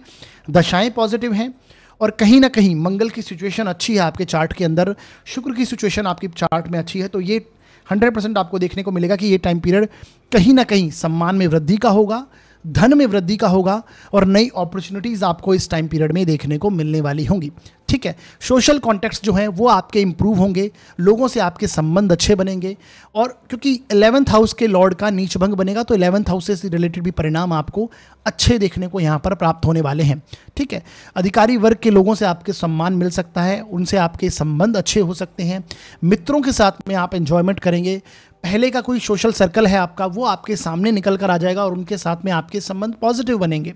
दशाएँ पॉजिटिव हैं और कहीं ना कहीं मंगल की सिचुएशन अच्छी है आपके चार्ट के अंदर, शुक्र की सिचुएशन आपकी चार्ट में अच्छी है, तो ये 100% आपको देखने को मिलेगा कि ये टाइम पीरियड कहीं ना कहीं सम्मान में वृद्धि का होगा, धन में वृद्धि का होगा और नई अपॉर्चुनिटीज़ आपको इस टाइम पीरियड में देखने को मिलने वाली होंगी। ठीक है, सोशल कॉन्टेक्ट्स जो हैं वो आपके इंप्रूव होंगे, लोगों से आपके संबंध अच्छे बनेंगे और क्योंकि 11th हाउस के लॉर्ड का नीच भंग बनेगा तो 11th हाउस से रिलेटेड भी परिणाम आपको अच्छे देखने को यहाँ पर प्राप्त होने वाले हैं। ठीक है, अधिकारी वर्ग के लोगों से आपके सम्मान मिल सकता है, उनसे आपके संबंध अच्छे हो सकते हैं, मित्रों के साथ में आप एंजॉयमेंट करेंगे, पहले का कोई सोशल सर्कल है आपका वो आपके सामने निकल कर आ जाएगा और उनके साथ में आपके संबंध पॉजिटिव बनेंगे,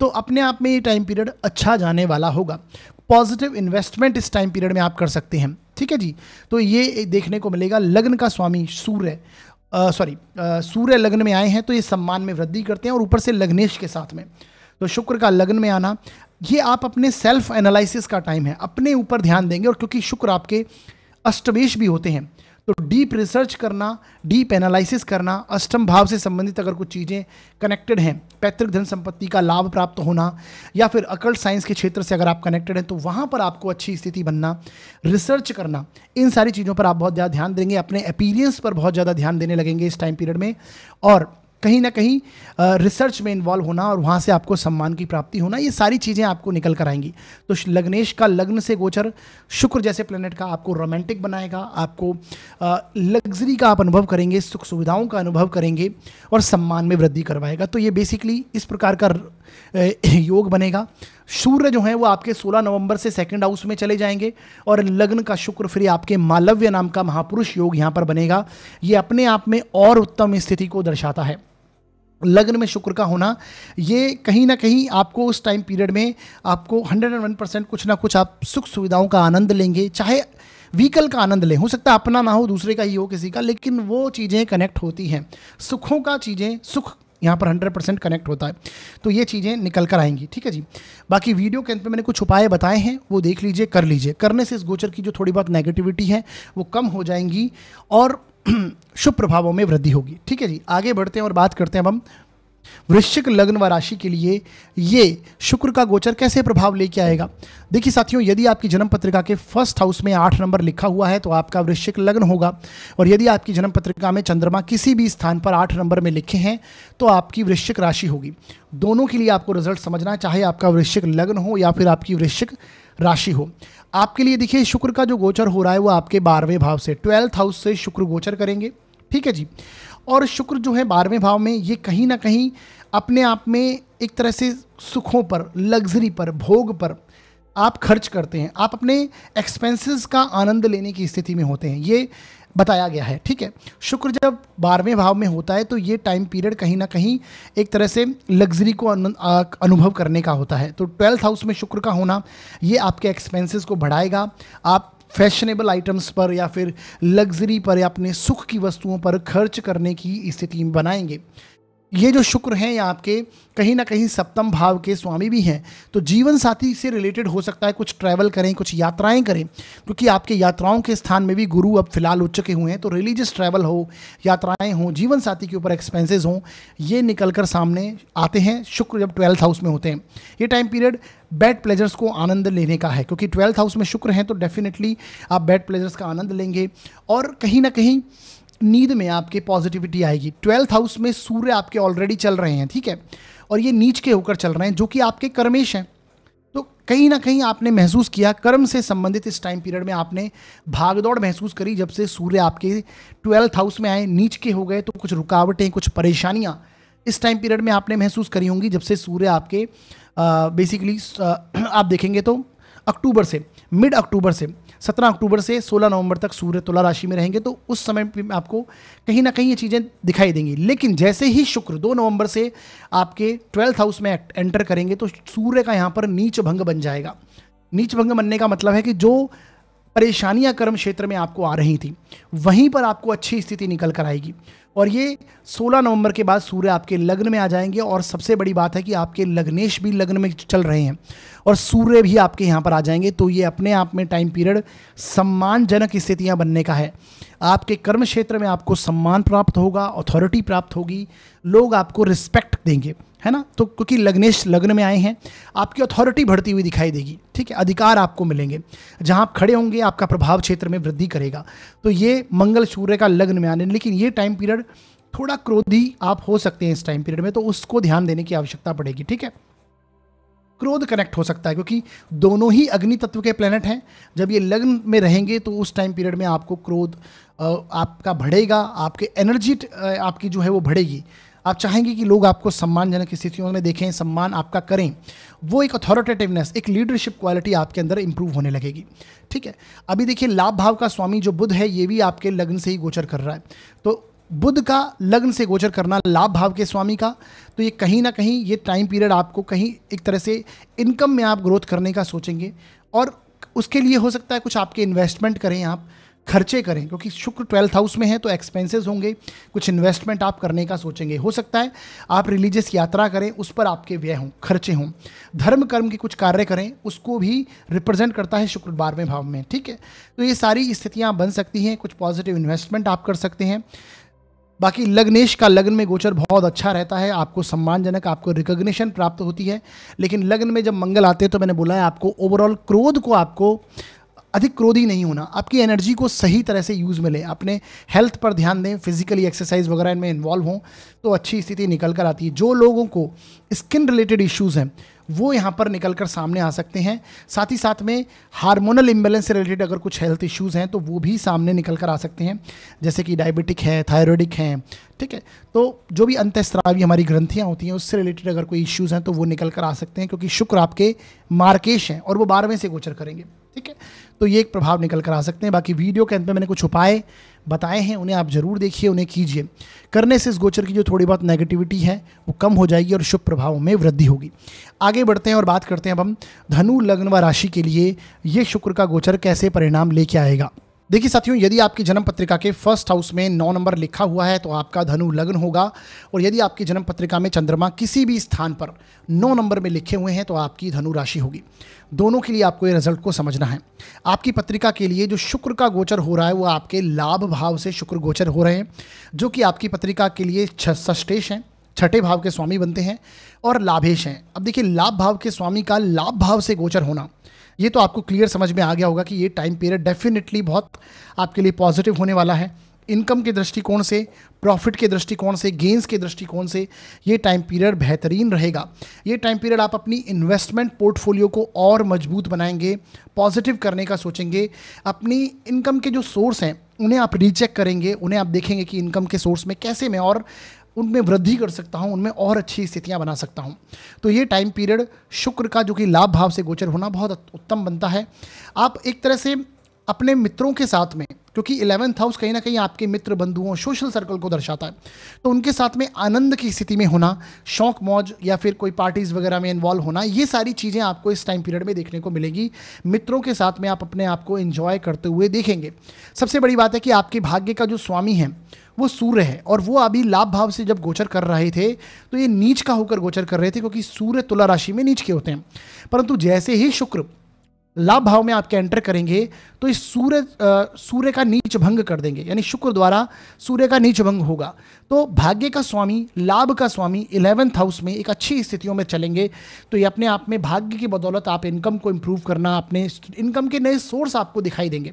तो अपने आप में ये टाइम पीरियड अच्छा जाने वाला होगा। पॉजिटिव इन्वेस्टमेंट इस टाइम पीरियड में आप कर सकते हैं। ठीक है जी, तो ये देखने को मिलेगा। लग्न का स्वामी सूर्य सूर्य लग्न में आए हैं तो ये सम्मान में वृद्धि करते हैं और ऊपर से लग्नेश के साथ में, तो शुक्र का लग्न में आना, ये आप अपने सेल्फ एनालिसिस का टाइम है, अपने ऊपर ध्यान देंगे और क्योंकि शुक्र आपके अष्टमेश भी होते हैं तो डीप रिसर्च करना, डीप एनालिसिस करना, अष्टम भाव से संबंधित अगर कुछ चीज़ें कनेक्टेड हैं, पैतृक धन संपत्ति का लाभ प्राप्त होना या फिर अकल्ट साइंस के क्षेत्र से अगर आप कनेक्टेड हैं तो वहाँ पर आपको अच्छी स्थिति बनना, रिसर्च करना, इन सारी चीज़ों पर आप बहुत ज़्यादा ध्यान देंगे, अपने अपीयरेंस पर बहुत ज़्यादा ध्यान देने लगेंगे इस टाइम पीरियड में और कहीं ना कहीं रिसर्च में इन्वॉल्व होना और वहाँ से आपको सम्मान की प्राप्ति होना, ये सारी चीज़ें आपको निकल कर आएंगी। तो लग्नेश का लग्न से गोचर शुक्र जैसे प्लेनेट का आपको रोमांटिक बनाएगा, आपको लग्जरी का आप अनुभव करेंगे, सुख सुविधाओं का अनुभव करेंगे और सम्मान में वृद्धि करवाएगा। तो ये बेसिकली इस प्रकार का योग बनेगा। सूर्य जो है वो आपके 16 नवंबर से सेकंड हाउस में चले जाएंगे और लग्न का शुक्र फिर आपके मालव्य नाम का महापुरुष योग यहाँ पर बनेगा। ये अपने आप में और उत्तम स्थिति को दर्शाता है। लग्न में शुक्र का होना ये कहीं ना कहीं आपको उस टाइम पीरियड में आपको 101% कुछ ना कुछ आप सुख सुविधाओं का आनंद लेंगे, चाहे व्हीकल का आनंद लें, हो सकता है अपना ना हो, दूसरे का ही हो, किसी का, लेकिन वो चीज़ें कनेक्ट होती हैं, सुखों का चीज़ें, सुख यहाँ पर 100% कनेक्ट होता है, तो ये चीज़ें निकल कर आएंगी। ठीक है जी, बाकी वीडियो के अंत में मैंने कुछ उपाय बताए हैं, वो देख लीजिए, कर लीजिए, करने से इस गोचर की जो थोड़ी बहुत नेगेटिविटी है वो कम हो जाएंगी और शुभ प्रभावों में वृद्धि होगी। ठीक है जी, आगे बढ़ते हैं और बात करते हैं अब हम वृश्चिक लग्न व राशि के लिए ये शुक्र का गोचर कैसे प्रभाव लेके आएगा। देखिए साथियों, यदि आपकी जन्म पत्रिका के फर्स्ट हाउस में 8 नंबर लिखा हुआ है तो आपका वृश्चिक लग्न होगा और यदि आपकी जन्म पत्रिका में चंद्रमा किसी भी स्थान पर 8 नंबर में लिखे हैं तो आपकी वृश्चिक राशि होगी। दोनों के लिए आपको रिजल्ट समझना है, चाहे आपका वृश्चिक लग्न हो या फिर आपकी वृश्चिक राशि हो। आपके लिए देखिए शुक्र का जो गोचर हो रहा है वो आपके 12वें भाव से, 12th हाउस से शुक्र गोचर करेंगे। ठीक है जी, और शुक्र जो है 12वें भाव में, ये कहीं ना कहीं अपने आप में एक तरह से सुखों पर, लग्जरी पर, भोग पर आप खर्च करते हैं, आप अपने एक्सपेंसेस का आनंद लेने की स्थिति में होते हैं, ये बताया गया है। ठीक है, शुक्र जब 12वें भाव में होता है तो ये टाइम पीरियड कहीं ना कहीं एक तरह से लग्जरी को अनुभव करने का होता है। तो 12th हाउस में शुक्र का होना ये आपके एक्सपेंसेस को बढ़ाएगा, आप फैशनेबल आइटम्स पर या फिर लग्जरी पर या अपने सुख की वस्तुओं पर खर्च करने की स्थिति बनाएंगे। ये जो शुक्र हैं ये आपके कहीं ना कहीं सप्तम भाव के स्वामी भी हैं, तो जीवन साथी से रिलेटेड हो सकता है, कुछ ट्रैवल करें, कुछ यात्राएं करें, क्योंकि आपके यात्राओं के स्थान में भी गुरु अब फिलहाल उच्च के हुए हैं, तो रिलीजियस ट्रैवल हो, यात्राएं हों, जीवन साथी के ऊपर एक्सपेंसेस हों, ये निकल कर सामने आते हैं शुक्र जब 12th हाउस में होते हैं। ये टाइम पीरियड बैड प्लेजर्स को आनंद लेने का है, क्योंकि 12th हाउस में शुक्र हैं तो डेफिनेटली आप बैड प्लेजर्स का आनंद लेंगे और कहीं ना कहीं नींद में आपके पॉजिटिविटी आएगी। 12th हाउस में सूर्य आपके ऑलरेडी चल रहे हैं, ठीक है, और ये नीच के होकर चल रहे हैं जो कि आपके कर्मेश हैं, तो कहीं ना कहीं आपने महसूस किया कर्म से संबंधित इस टाइम पीरियड में आपने भागदौड़ महसूस करी। जब से सूर्य आपके 12th हाउस में आए, नीच के हो गए, तो कुछ रुकावटें, कुछ परेशानियां इस टाइम पीरियड में आपने महसूस करी होंगी। जब से सूर्य आपके बेसिकली आप देखेंगे तो अक्टूबर से, मिड अक्टूबर से 17 अक्टूबर से 16 नवंबर तक सूर्य तुला राशि में रहेंगे, तो उस समय पे आपको कहीं ना कहीं ये चीज़ें दिखाई देंगी। लेकिन जैसे ही शुक्र 2 नवंबर से आपके 12th हाउस में एंटर करेंगे तो सूर्य का यहाँ पर नीच भंग बन जाएगा। नीच भंग बनने का मतलब है कि जो परेशानियां कर्म क्षेत्र में आपको आ रही थी वहीं पर आपको अच्छी स्थिति निकल कर आएगी। और ये 16 नवंबर के बाद सूर्य आपके लग्न में आ जाएंगे, और सबसे बड़ी बात है कि आपके लग्नेश भी लग्न में चल रहे हैं और सूर्य भी आपके यहाँ पर आ जाएंगे। तो ये अपने आप में टाइम पीरियड सम्मानजनक स्थितियाँ बनने का है। आपके कर्म क्षेत्र में आपको सम्मान प्राप्त होगा, अथॉरिटी प्राप्त होगी, लोग आपको रिस्पेक्ट देंगे, है ना। तो क्योंकि लग्नेश लग्न में आए हैं, आपकी अथॉरिटी बढ़ती हुई दिखाई देगी, ठीक है। अधिकार आपको मिलेंगे, जहां आप खड़े होंगे आपका प्रभाव क्षेत्र में वृद्धि करेगा। तो ये मंगल सूर्य का लग्न में आने, लेकिन ये टाइम पीरियड थोड़ा क्रोधी आप हो सकते हैं इस टाइम पीरियड में, तो उसको ध्यान देने की आवश्यकता पड़ेगी, ठीक है। क्रोध कनेक्ट हो सकता है क्योंकि दोनों ही अग्नि तत्व के प्लेनेट हैं। जब ये लग्न में रहेंगे तो उस टाइम पीरियड में आपको क्रोध आपका बढ़ेगा, आपके एनर्जी आपकी जो है वो बढ़ेगी। आप चाहेंगे कि लोग आपको सम्मानजनक स्थितियों में देखें, सम्मान आपका करें, वो एक अथॉरिटेटिवनेस, एक लीडरशिप क्वालिटी आपके अंदर इंप्रूव होने लगेगी, ठीक है। अभी देखिए लाभ भाव का स्वामी जो बुध है ये भी आपके लग्न से ही गोचर कर रहा है। तो बुध का लग्न से गोचर करना लाभ भाव के स्वामी का, तो ये कहीं ना कहीं ये टाइम पीरियड आपको कहीं एक तरह से इनकम में आप ग्रोथ करने का सोचेंगे, और उसके लिए हो सकता है कुछ आपके इन्वेस्टमेंट करें, आप खर्चे करें, क्योंकि शुक्र 12th हाउस में है तो एक्सपेंसेस होंगे, कुछ इन्वेस्टमेंट आप करने का सोचेंगे। हो सकता है आप रिलीजियस यात्रा करें, उस पर आपके व्यय हों, खर्चे हों। धर्म कर्म के कुछ कार्य करें, उसको भी रिप्रेजेंट करता है शुक्र 12वें भाव में, ठीक है। तो ये सारी स्थितियाँ बन सकती हैं, कुछ पॉजिटिव इन्वेस्टमेंट आप कर सकते हैं। बाकी लग्नेश का लग्न में गोचर बहुत अच्छा रहता है, आपको सम्मानजनक, आपको रिकॉग्निशन प्राप्त होती है। लेकिन लग्न में जब मंगल आते हैं तो मैंने बोला है आपको ओवरऑल क्रोध को, आपको अधिक क्रोधी नहीं होना, आपकी एनर्जी को सही तरह से यूज़ में लें, अपने हेल्थ पर ध्यान दें, फिजिकली एक्सरसाइज वगैरह इनमें इन्वॉल्व हों तो अच्छी स्थिति निकल कर आती है। जो लोगों को स्किन रिलेटेड इश्यूज़ हैं वो यहाँ पर निकल कर सामने आ सकते हैं। साथ ही साथ में हार्मोनल इम्बेलेंस से रिलेटेड अगर कुछ हेल्थ इश्यूज़ हैं तो वो भी सामने निकल कर आ सकते हैं, जैसे कि डायबिटिक है, थायराइडिक हैं, ठीक है। तो जो भी अंतःस्रावी हमारी ग्रंथियाँ होती हैं उससे रिलेटेड अगर कोई इश्यूज़ हैं तो वो निकल कर आ सकते हैं, क्योंकि शुक्र आपके मार्केश हैं और वो 12वें से गोचर करेंगे, ठीक है। तो ये एक प्रभाव निकल कर आ सकते हैं। बाकी वीडियो के अंत में मैंने कुछ उपाय बताए हैं, उन्हें आप जरूर देखिए, उन्हें कीजिए। करने से इस गोचर की जो थोड़ी बहुत नेगेटिविटी है वो कम हो जाएगी और शुभ प्रभावों में वृद्धि होगी। आगे बढ़ते हैं और बात करते हैं अब हम धनु लग्न व राशि के लिए ये शुक्र का गोचर कैसे परिणाम लेके आएगा। देखिए साथियों, यदि आपकी जन्म पत्रिका के फर्स्ट हाउस में 9 नंबर लिखा हुआ है तो आपका धनु लग्न होगा, और यदि आपकी जन्म पत्रिका में चंद्रमा किसी भी स्थान पर 9 नंबर में लिखे हुए हैं तो आपकी धनु राशि होगी। दोनों के लिए आपको ये रिजल्ट को समझना है। आपकी पत्रिका के लिए जो शुक्र का गोचर हो रहा है वो आपके लाभ भाव से शुक्र गोचर हो रहे हैं, जो कि आपकी पत्रिका के लिए षष्ठेश हैं, छठे भाव के स्वामी बनते हैं और लाभेश हैं। अब देखिए लाभ भाव के स्वामी का लाभ भाव से गोचर होना, ये तो आपको क्लियर समझ में आ गया होगा कि ये टाइम पीरियड डेफिनेटली बहुत आपके लिए पॉजिटिव होने वाला है। इनकम के दृष्टिकोण से, प्रॉफिट के दृष्टिकोण से, गेंस के दृष्टिकोण से ये टाइम पीरियड बेहतरीन रहेगा। ये टाइम पीरियड आप अपनी इन्वेस्टमेंट पोर्टफोलियो को और मजबूत बनाएंगे, पॉजिटिव करने का सोचेंगे। अपनी इनकम के जो सोर्स हैं उन्हें आप रीचेक करेंगे, उन्हें आप देखेंगे कि इनकम के सोर्स में कैसे मैं और उनमें वृद्धि कर सकता हूं, उनमें और अच्छी स्थितियां बना सकता हूं। तो ये टाइम पीरियड शुक्र का जो कि लाभ भाव से गोचर होना बहुत उत्तम बनता है। आप एक तरह से अपने मित्रों के साथ में, क्योंकि 11th हाउस कहीं ना कहीं आपके मित्र बंधुओं, सोशल सर्कल को दर्शाता है, तो उनके साथ में आनंद की स्थिति में होना, शौक मौज या फिर कोई पार्टीज़ वगैरह में इन्वॉल्व होना, ये सारी चीज़ें आपको इस टाइम पीरियड में देखने को मिलेगी। मित्रों के साथ में आप अपने आप को एंजॉय करते हुए देखेंगे। सबसे बड़ी बात है कि आपके भाग्य का जो स्वामी है वो सूर्य है, और वो अभी लाभ भाव से जब गोचर कर रहे थे तो ये नीच का होकर गोचर कर रहे थे, क्योंकि सूर्य तुला राशि में नीच के होते हैं। परंतु जैसे ही शुक्र लाभ भाव में आपके एंटर करेंगे तो इस सूर्य का नीच भंग कर देंगे, यानी शुक्र द्वारा सूर्य का नीच भंग होगा। तो भाग्य का स्वामी, लाभ का स्वामी 11th हाउस में एक अच्छी स्थितियों में चलेंगे। तो ये अपने आप में भाग्य की बदौलत आप इनकम को इंप्रूव करना, अपने इनकम के नए सोर्स आपको दिखाई देंगे,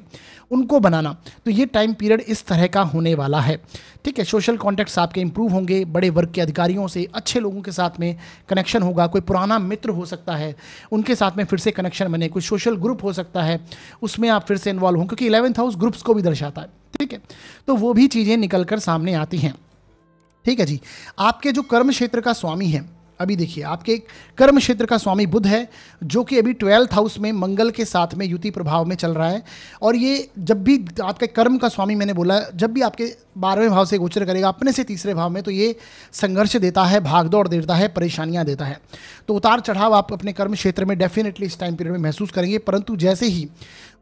उनको बनाना। तो ये टाइम पीरियड इस तरह का होने वाला है, ठीक है। सोशल कॉन्टैक्ट्स आपके इंप्रूव होंगे, बड़े वर्ग के अधिकारियों से, अच्छे लोगों के साथ में कनेक्शन होगा। कोई पुराना मित्र हो सकता है, उनके साथ में फिर से कनेक्शन बने। कोई सोशल ग्रुप हो सकता है, उसमें आप फिर से इन्वॉल्व हों, क्योंकि 11th हाउस ग्रुप्स को भी दर्शाता है, ठीक है। तो वो भी चीज़ें निकल कर सामने आती हैं, ठीक है जी। आपके जो कर्म क्षेत्र का स्वामी है, अभी देखिए आपके कर्म क्षेत्र का स्वामी बुध है, जो कि अभी 12th हाउस में मंगल के साथ में युति प्रभाव में चल रहा है। और ये जब भी आपके कर्म का स्वामी, मैंने बोला, जब भी आपके 12वें भाव से गोचर करेगा अपने से तीसरे भाव में, तो ये संघर्ष देता है, भागदौड़ देता है, परेशानियां देता है। तो उतार चढ़ाव आप अपने कर्म क्षेत्र में डेफिनेटली इस टाइम पीरियड में महसूस करेंगे। परंतु जैसे ही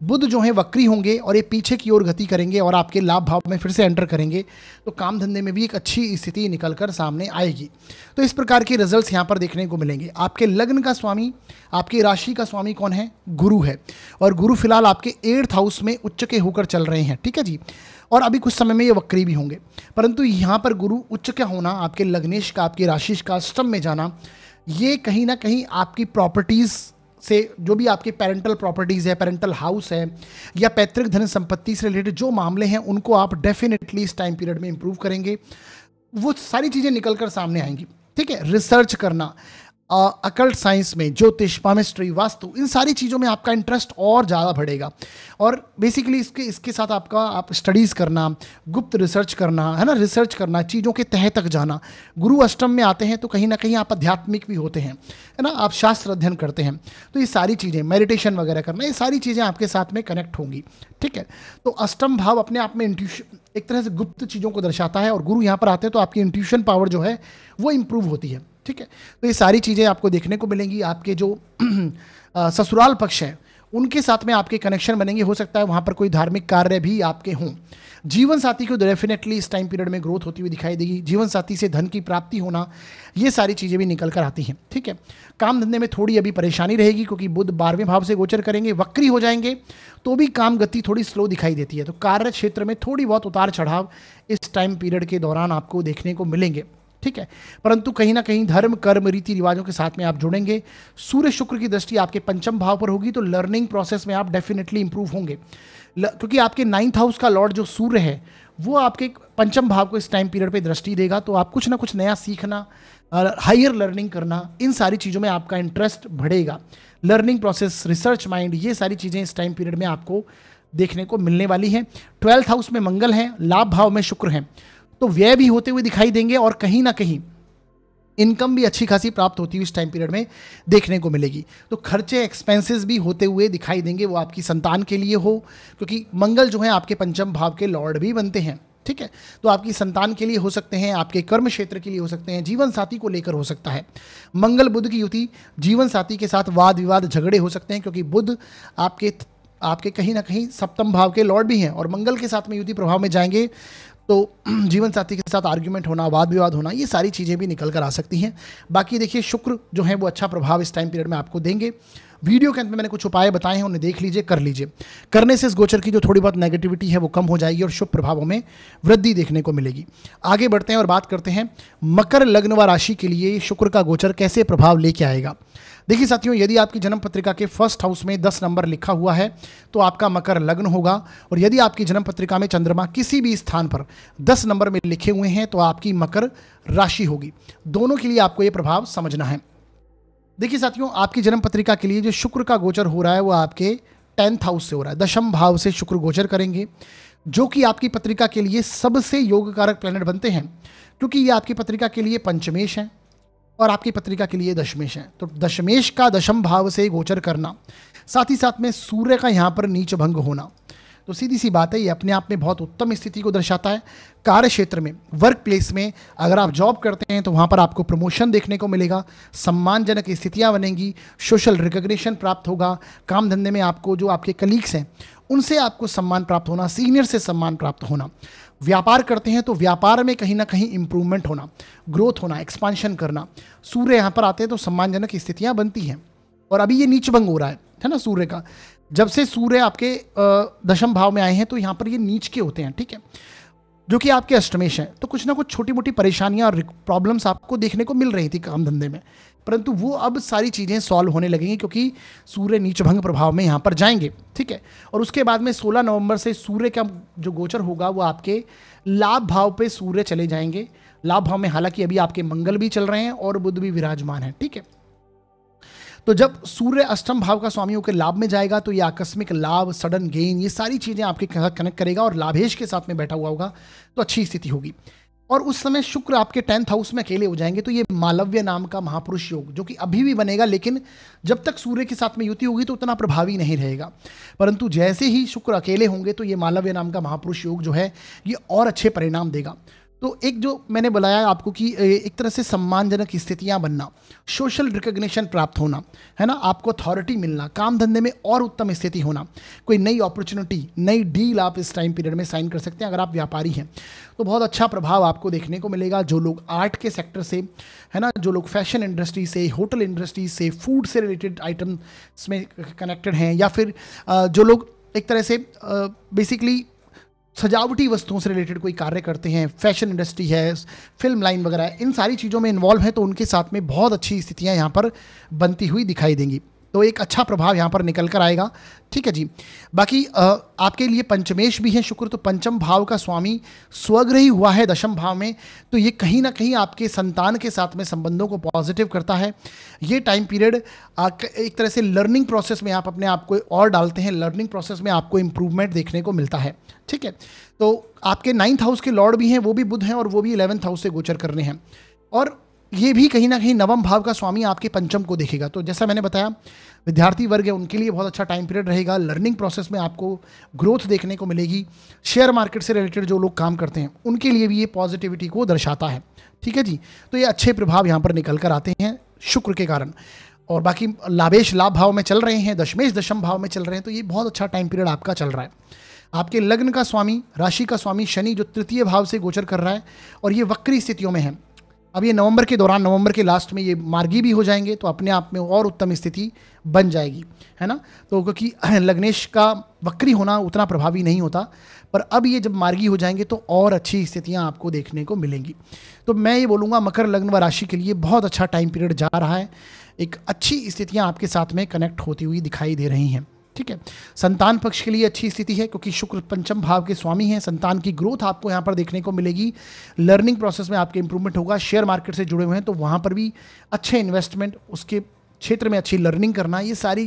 बुध जो है वक्री होंगे और ये पीछे की ओर गति करेंगे और आपके लाभ भाव में फिर से एंटर करेंगे, तो काम धंधे में भी एक अच्छी स्थिति निकलकर सामने आएगी। तो इस प्रकार के रिजल्ट्स यहाँ पर देखने को मिलेंगे। आपके लग्न का स्वामी, आपकी राशि का स्वामी कौन है? गुरु है। और गुरु फिलहाल आपके 8th हाउस में उच्च के होकर चल रहे हैं, ठीक है जी। और अभी कुछ समय में ये वक्री भी होंगे। परंतु यहाँ पर गुरु उच्च का होना, आपके लग्नेश का, आपकी राशि का अष्टम में जाना, ये कहीं ना कहीं आपकी प्रॉपर्टीज़ से, जो भी आपके पेरेंटल प्रॉपर्टीज़ है, पेरेंटल हाउस है, या पैतृक धन संपत्ति से रिलेटेड जो मामले हैं, उनको आप डेफिनेटली इस टाइम पीरियड में इंप्रूव करेंगे। वो सारी चीज़ें निकल कर सामने आएंगी, ठीक है। रिसर्च करना, अकल्ट साइंस में, ज्योतिष, पामिस्ट्री, वास्तु, इन सारी चीज़ों में आपका इंटरेस्ट और ज़्यादा बढ़ेगा। और बेसिकली इसके साथ आप स्टडीज़ करना, गुप्त रिसर्च करना, है ना, रिसर्च करना, चीज़ों के तह तक जाना। गुरु अष्टम में आते हैं तो कहीं ना कहीं आप आध्यात्मिक भी होते हैं, है ना, आप शास्त्र अध्ययन करते हैं, तो ये सारी चीज़ें, मेडिटेशन वगैरह करना, ये सारी चीज़ें आपके साथ में कनेक्ट होंगी, ठीक है। तो अष्टम भाव अपने आप में इंट्यूशन, एक तरह से गुप्त चीज़ों को दर्शाता है, और गुरु यहाँ पर आते हैं तो आपकी इंट्यूशन पावर जो है वो इंप्रूव होती है, ठीक है। तो ये सारी चीज़ें आपको देखने को मिलेंगी। आपके जो ससुराल पक्ष है उनके साथ में आपके कनेक्शन बनेंगे। हो सकता है वहाँ पर कोई धार्मिक कार्य भी आपके हों। जीवन साथी को डेफिनेटली इस टाइम पीरियड में ग्रोथ होती हुई दिखाई देगी। जीवन साथी से धन की प्राप्ति होना, ये सारी चीज़ें भी निकल कर आती हैं, ठीक है। काम धंधे में थोड़ी अभी परेशानी रहेगी, क्योंकि बुध 12वें भाव से गोचर करेंगे, वक्री हो जाएंगे, तो भी काम गति थोड़ी स्लो दिखाई देती है। तो कार्य क्षेत्र में थोड़ी बहुत उतार चढ़ाव इस टाइम पीरियड के दौरान आपको देखने को मिलेंगे, ठीक है। परंतु कहीं ना कहीं धर्म, कर्म, रीति रिवाजों के साथ में आप जुड़ेंगे। सूर्य शुक्र की दृष्टि आपके पंचम भाव पर होगी, तो लर्निंग प्रोसेस में आप डेफिनेटली इंप्रूव होंगे, क्योंकि आपके 9th हाउस का लॉर्ड जो सूर्य है वो आपके पंचम भाव को इस टाइम पीरियड पे दृष्टि देगा। तो आप कुछ ना कुछ नया सीखना, हायर लर्निंग करना, इन सारी चीज़ों में आपका इंटरेस्ट बढ़ेगा। लर्निंग प्रोसेस, रिसर्च माइंड, ये सारी चीज़ें इस टाइम पीरियड में आपको देखने को मिलने वाली हैं। 12th हाउस में मंगल है, लाभ भाव में शुक्र हैं, तो व्यय भी होते हुए दिखाई देंगे, और कहीं ना कहीं इनकम भी अच्छी खासी प्राप्त होती हुई इस टाइम पीरियड में देखने को मिलेगी। तो खर्चे, एक्सपेंसेस भी होते हुए दिखाई देंगे, वो आपकी संतान के लिए हो, क्योंकि मंगल जो है आपके पंचम भाव के लॉर्ड भी बनते हैं, ठीक है। तो आपकी संतान के लिए हो सकते हैं, आपके कर्म क्षेत्र के लिए हो सकते हैं, जीवन साथी को लेकर हो सकता है। मंगल बुध की युति, जीवन साथी के साथ वाद विवाद, झगड़े हो सकते हैं, क्योंकि बुध आपके कहीं ना कहीं सप्तम भाव के लॉर्ड भी हैं, और मंगल के साथ में युति प्रभाव में जाएंगे तो जीवन साथी के साथ आर्ग्यूमेंट होना, वाद विवाद होना, ये सारी चीज़ें भी निकल कर आ सकती हैं। बाकी देखिए शुक्र जो है वो अच्छा प्रभाव इस टाइम पीरियड में आपको देंगे। वीडियो के अंत में मैंने कुछ उपाय बताए हैं, उन्हें देख लीजिए, कर लीजिए। करने से इस गोचर की जो थोड़ी बहुत नेगेटिविटी है वो कम हो जाएगी और शुभ प्रभावों में वृद्धि देखने को मिलेगी। आगे बढ़ते हैं और बात करते हैं मकर लग्न व राशि के लिए शुक्र का गोचर कैसे प्रभाव लेके आएगा। देखिए साथियों, यदि आपकी जन्म पत्रिका के 1st हाउस में 10 नंबर लिखा हुआ है तो आपका मकर लग्न होगा, और यदि आपकी जन्म पत्रिका में चंद्रमा किसी भी स्थान पर 10 नंबर में लिखे हुए हैं तो आपकी मकर राशि होगी। दोनों के लिए आपको यह प्रभाव समझना है। देखिए साथियों, आपकी जन्म पत्रिका के लिए जो शुक्र का गोचर हो रहा है वो आपके 10th हाउस से हो रहा है। दशम भाव से शुक्र गोचर करेंगे, जो कि आपकी पत्रिका के लिए सबसे योग कारक प्लैनेट बनते हैं, क्योंकि ये आपकी पत्रिका के लिए पंचमेश है और आपकी पत्रिका के लिए दशमेश है। तो दशमेश का दशम भाव से गोचर करना, साथ ही साथ में सूर्य का यहाँ पर नीच भंग होना, तो सीधी सी बात है, ये अपने आप में बहुत उत्तम स्थिति को दर्शाता है। कार्य क्षेत्र में, वर्क प्लेस में अगर आप जॉब करते हैं तो वहाँ पर आपको प्रमोशन देखने को मिलेगा, सम्मानजनक स्थितियाँ बनेंगी, सोशल रिकग्निशन प्राप्त होगा। काम धंधे में आपको जो आपके कलीग्स हैं उनसे आपको सम्मान प्राप्त होना, सीनियर से सम्मान प्राप्त होना। व्यापार करते हैं तो व्यापार में कहीं ना कहीं इंप्रूवमेंट होना, ग्रोथ होना, एक्सपांशन करना। सूर्य यहाँ पर आते हैं तो सम्मानजनक स्थितियाँ बनती हैं, और अभी ये नीच भंग हो रहा है ना सूर्य का। जब से सूर्य आपके दशम भाव में आए हैं तो यहाँ पर ये नीच के होते हैं, ठीक है, जो कि आपके अष्टमेश हैं। तो कुछ ना कुछ छोटी मोटी परेशानियां और प्रॉब्लम्स आपको देखने को मिल रही थी काम धंधे में, परंतु वो अब सारी चीज़ें सॉल्व होने लगेंगी, क्योंकि सूर्य नीच भंग प्रभाव में यहाँ पर जाएंगे, ठीक है। और उसके बाद में 16 नवंबर से सूर्य का जो गोचर होगा वो आपके लाभ भाव पे सूर्य चले जाएंगे। लाभ भाव में हालांकि अभी आपके मंगल भी चल रहे हैं और बुध भी विराजमान है, ठीक है। तो जब सूर्य अष्टम भाव का स्वामियों के लाभ में जाएगा तो ये आकस्मिक लाभ, सडन गेन, ये सारी चीज़ें आपके साथ कनेक्ट करेगा, और लाभेश के साथ में बैठा हुआ होगा तो अच्छी स्थिति होगी। और उस समय शुक्र आपके 10th हाउस में अकेले हो जाएंगे, तो ये मालव्य नाम का महापुरुष योग जो कि अभी भी बनेगा, लेकिन जब तक सूर्य के साथ में युति होगी तो उतना प्रभावी नहीं रहेगा। परंतु जैसे ही शुक्र अकेले होंगे तो ये मालव्य नाम का महापुरुष योग जो है ये और अच्छे परिणाम देगा। तो एक जो मैंने बताया आपको कि एक तरह से सम्मानजनक स्थितियां बनना, सोशल रिकग्निशन प्राप्त होना, है ना, आपको अथॉरिटी मिलना, काम धंधे में और उत्तम स्थिति होना, कोई नई अपॉर्चुनिटी, नई डील आप इस टाइम पीरियड में साइन कर सकते हैं अगर आप व्यापारी हैं, तो बहुत अच्छा प्रभाव आपको देखने को मिलेगा। जो लोग आर्ट के सेक्टर से, है ना, जो लोग फैशन इंडस्ट्री से, होटल इंडस्ट्री से, फूड से रिलेटेड आइटम्स में कनेक्टेड हैं, या फिर जो लोग एक तरह से बेसिकली सजावटी वस्तुओं से रिलेटेड कोई कार्य करते हैं, फैशन इंडस्ट्री है, फिल्म लाइन वगैरह है, इन सारी चीज़ों में इन्वॉल्व है, तो उनके साथ में बहुत अच्छी स्थितियां यहाँ पर बनती हुई दिखाई देंगी। तो एक अच्छा प्रभाव यहाँ पर निकल कर आएगा। ठीक है जी। बाकी आपके लिए पंचमेश भी है शुक्र, तो पंचम भाव का स्वामी स्वग्रही हुआ है दशम भाव में, तो ये कहीं ना कहीं आपके संतान के साथ में संबंधों को पॉजिटिव करता है। ये टाइम पीरियड एक तरह से लर्निंग प्रोसेस में आप अपने आप को और डालते हैं, लर्निंग प्रोसेस में आपको इंप्रूवमेंट देखने को मिलता है। ठीक है, तो आपके 9th हाउस के लॉर्ड भी हैं, वो भी बुध हैं, और वो भी 11th हाउस से गोचर करने हैं, और ये भी कहीं ना कहीं नवम भाव का स्वामी आपके पंचम को देखेगा। तो जैसा मैंने बताया, विद्यार्थी वर्ग है उनके लिए बहुत अच्छा टाइम पीरियड रहेगा, लर्निंग प्रोसेस में आपको ग्रोथ देखने को मिलेगी। शेयर मार्केट से रिलेटेड जो लोग काम करते हैं उनके लिए भी ये पॉजिटिविटी को दर्शाता है। ठीक है जी, तो ये अच्छे प्रभाव यहाँ पर निकल कर आते हैं शुक्र के कारण। और बाकी लाभेश लाभ भाव में चल रहे हैं, दशमेश दशम भाव में चल रहे हैं, तो ये बहुत अच्छा टाइम पीरियड आपका चल रहा है। आपके लग्न का स्वामी, राशि का स्वामी शनि जो तृतीय भाव से गोचर कर रहा है, और ये वक्री स्थितियों में है। अब ये नवंबर के दौरान, नवंबर के लास्ट में ये मार्गी भी हो जाएंगे, तो अपने आप में और उत्तम स्थिति बन जाएगी, है ना। तो क्योंकि लग्नेश का वक्री होना उतना प्रभावी नहीं होता, पर अब ये जब मार्गी हो जाएंगे तो और अच्छी स्थितियां आपको देखने को मिलेंगी। तो मैं ये बोलूँगा मकर लग्न व राशि के लिए बहुत अच्छा टाइम पीरियड जा रहा है, एक अच्छी स्थितियाँ आपके साथ में कनेक्ट होती हुई दिखाई दे रही हैं। ठीक है, संतान पक्ष के लिए अच्छी स्थिति है क्योंकि शुक्र पंचम भाव के स्वामी हैं, संतान की ग्रोथ आपको यहाँ पर देखने को मिलेगी, लर्निंग प्रोसेस में आपके इंप्रूवमेंट होगा। शेयर मार्केट से जुड़े हुए हैं तो वहाँ पर भी अच्छे इन्वेस्टमेंट, उसके क्षेत्र में अच्छी लर्निंग करना, ये सारी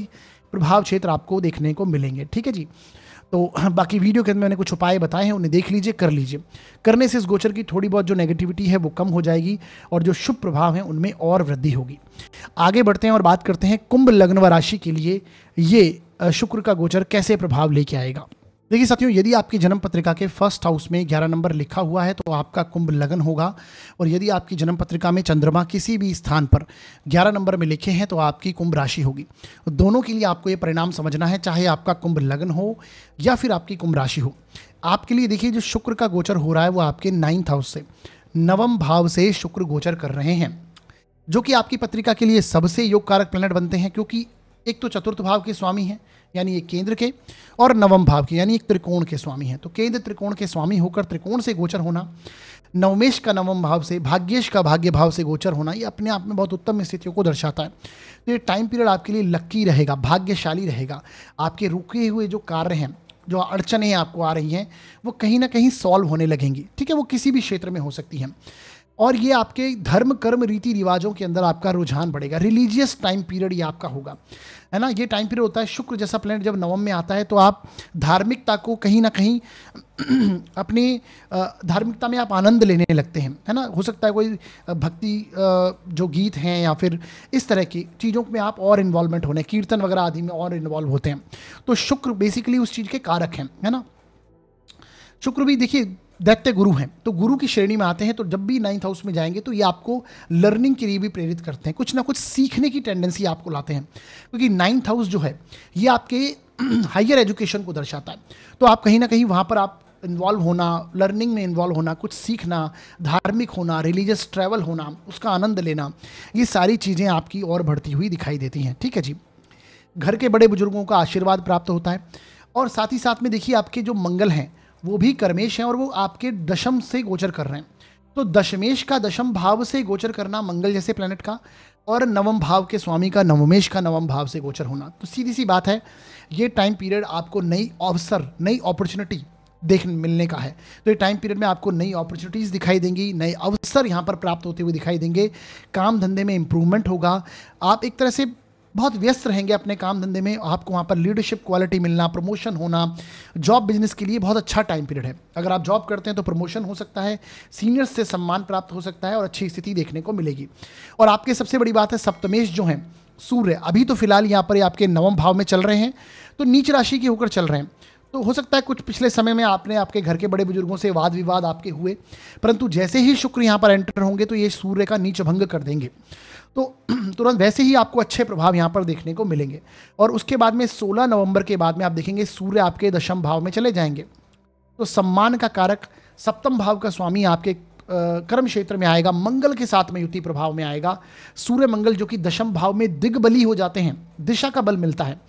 प्रभाव क्षेत्र आपको देखने को मिलेंगे। ठीक है जी, तो बाकी वीडियो के अंदर मैंने कुछ उपाय बताए हैं, उन्हें देख लीजिए, कर लीजिए। करने से इस गोचर की थोड़ी बहुत जो नेगेटिविटी है वो कम हो जाएगी और जो शुभ प्रभाव है उनमें और वृद्धि होगी। आगे बढ़ते हैं और बात करते हैं कुंभ लग्न व राशि के लिए ये शुक्र का गोचर कैसे प्रभाव लेके आएगा। देखिए साथियों, यदि आपकी जन्म पत्रिका के फर्स्ट हाउस में 11 नंबर लिखा हुआ है तो आपका कुंभ लगन होगा, और यदि आपकी जन्म पत्रिका में चंद्रमा किसी भी स्थान पर 11 नंबर में लिखे हैं तो आपकी कुंभ राशि होगी। दोनों के लिए आपको ये परिणाम समझना है, चाहे आपका कुंभ लगन हो या फिर आपकी कुंभ राशि हो। आपके लिए देखिए, जो शुक्र का गोचर हो रहा है वो आपके 9th हाउस से, नवम भाव से शुक्र गोचर कर रहे हैं, जो कि आपकी पत्रिका के लिए सबसे योग कारक प्लैनेट बनते हैं, क्योंकि एक तो चतुर्थ भाव के स्वामी हैं यानी एक केंद्र के, और नवम भाव के यानी एक त्रिकोण के स्वामी हैं। तो केंद्र त्रिकोण के स्वामी होकर त्रिकोण से गोचर होना, नवमेश का नवम भाव से, भाग्येश का भाग्य भाव से गोचर होना, ये अपने आप में बहुत उत्तम स्थितियों को दर्शाता है। तो ये टाइम पीरियड आपके लिए लक्की रहेगा, भाग्यशाली रहेगा। आपके रुके हुए जो कार्य हैं, जो अड़चनें आपको आ रही हैं, वो कहीं ना कहीं सॉल्व होने लगेंगी। ठीक है, वो किसी भी क्षेत्र में हो सकती हैं, और ये आपके धर्म कर्म रीति रिवाजों के अंदर आपका रुझान बढ़ेगा। रिलीजियस टाइम पीरियड ये आपका होगा, है ना। ये टाइम पीरियड होता है, शुक्र जैसा प्लैनेट जब नवम में आता है तो आप धार्मिकता को कहीं ना कहीं अपनी धार्मिकता में आप आनंद लेने लगते हैं, है ना। हो सकता है कोई भक्ति जो गीत हैं या फिर इस तरह की चीज़ों में आप और इन्वॉल्वमेंट होने, कीर्तन वगैरह आदि में और इन्वॉल्व होते हैं। तो शुक्र बेसिकली उस चीज़ के कारक हैं, है ना। शुक्र भी देखिए दैत्य गुरु हैं, तो गुरु की श्रेणी में आते हैं, तो जब भी 9th हाउस में जाएंगे तो ये आपको लर्निंग के लिए भी प्रेरित करते हैं, कुछ ना कुछ सीखने की टेंडेंसी आपको लाते हैं, क्योंकि 9th हाउस जो है ये आपके हायर एजुकेशन को दर्शाता है। तो आप कहीं ना कहीं वहाँ पर आप इन्वॉल्व होना, लर्निंग में इन्वॉल्व होना, कुछ सीखना, धार्मिक होना, रिलीजियस ट्रैवल होना, उसका आनंद लेना, ये सारी चीज़ें आपकी और बढ़ती हुई दिखाई देती हैं। ठीक है जी, घर के बड़े बुजुर्गों का आशीर्वाद प्राप्त होता है, और साथ ही साथ में देखिए आपके जो मंगल हैं वो भी कर्मेश हैं और वो आपके दशम से गोचर कर रहे हैं। तो दशमेश का दशम भाव से गोचर करना मंगल जैसे प्लैनेट का, और नवम भाव के स्वामी का नवमेश का नवम भाव से गोचर होना, तो सीधी सी बात है ये टाइम पीरियड आपको नई अवसर, नई अपॉर्चुनिटी देखने मिलने का है। तो ये टाइम पीरियड में आपको नई अपॉर्चुनिटीज़ दिखाई देंगी, नए अवसर यहाँ पर प्राप्त होते हुए दिखाई देंगे, काम धंधे में इंप्रूवमेंट होगा। आप एक तरह से बहुत व्यस्त रहेंगे अपने काम धंधे में, आपको वहाँ पर लीडरशिप क्वालिटी मिलना, प्रमोशन होना, जॉब बिजनेस के लिए बहुत अच्छा टाइम पीरियड है। अगर आप जॉब करते हैं तो प्रमोशन हो सकता है, सीनियर्स से सम्मान प्राप्त हो सकता है और अच्छी स्थिति देखने को मिलेगी। और आपके सबसे बड़ी बात है, सप्तमेश जो हैं सूर्य अभी तो फिलहाल यहाँ पर आपके नवम भाव में चल रहे हैं, तो नीच राशि के होकर चल रहे हैं। तो हो सकता है कुछ पिछले समय में आपने आपके घर के बड़े बुजुर्गों से वाद विवाद आपके हुए, परंतु जैसे ही शुक्र यहाँ पर एंटर होंगे तो ये सूर्य का नीच भंग कर देंगे, तो तुरंत वैसे ही आपको अच्छे प्रभाव यहाँ पर देखने को मिलेंगे। और उसके बाद में 16 नवंबर के बाद में आप देखेंगे सूर्य आपके दशम भाव में चले जाएंगे, तो सम्मान का कारक सप्तम भाव का स्वामी आपके कर्म क्षेत्र में आएगा, मंगल के साथ में युति प्रभाव में आएगा। सूर्य मंगल जो कि दशम भाव में दिग्बली हो जाते हैं, दिशा का बल मिलता है,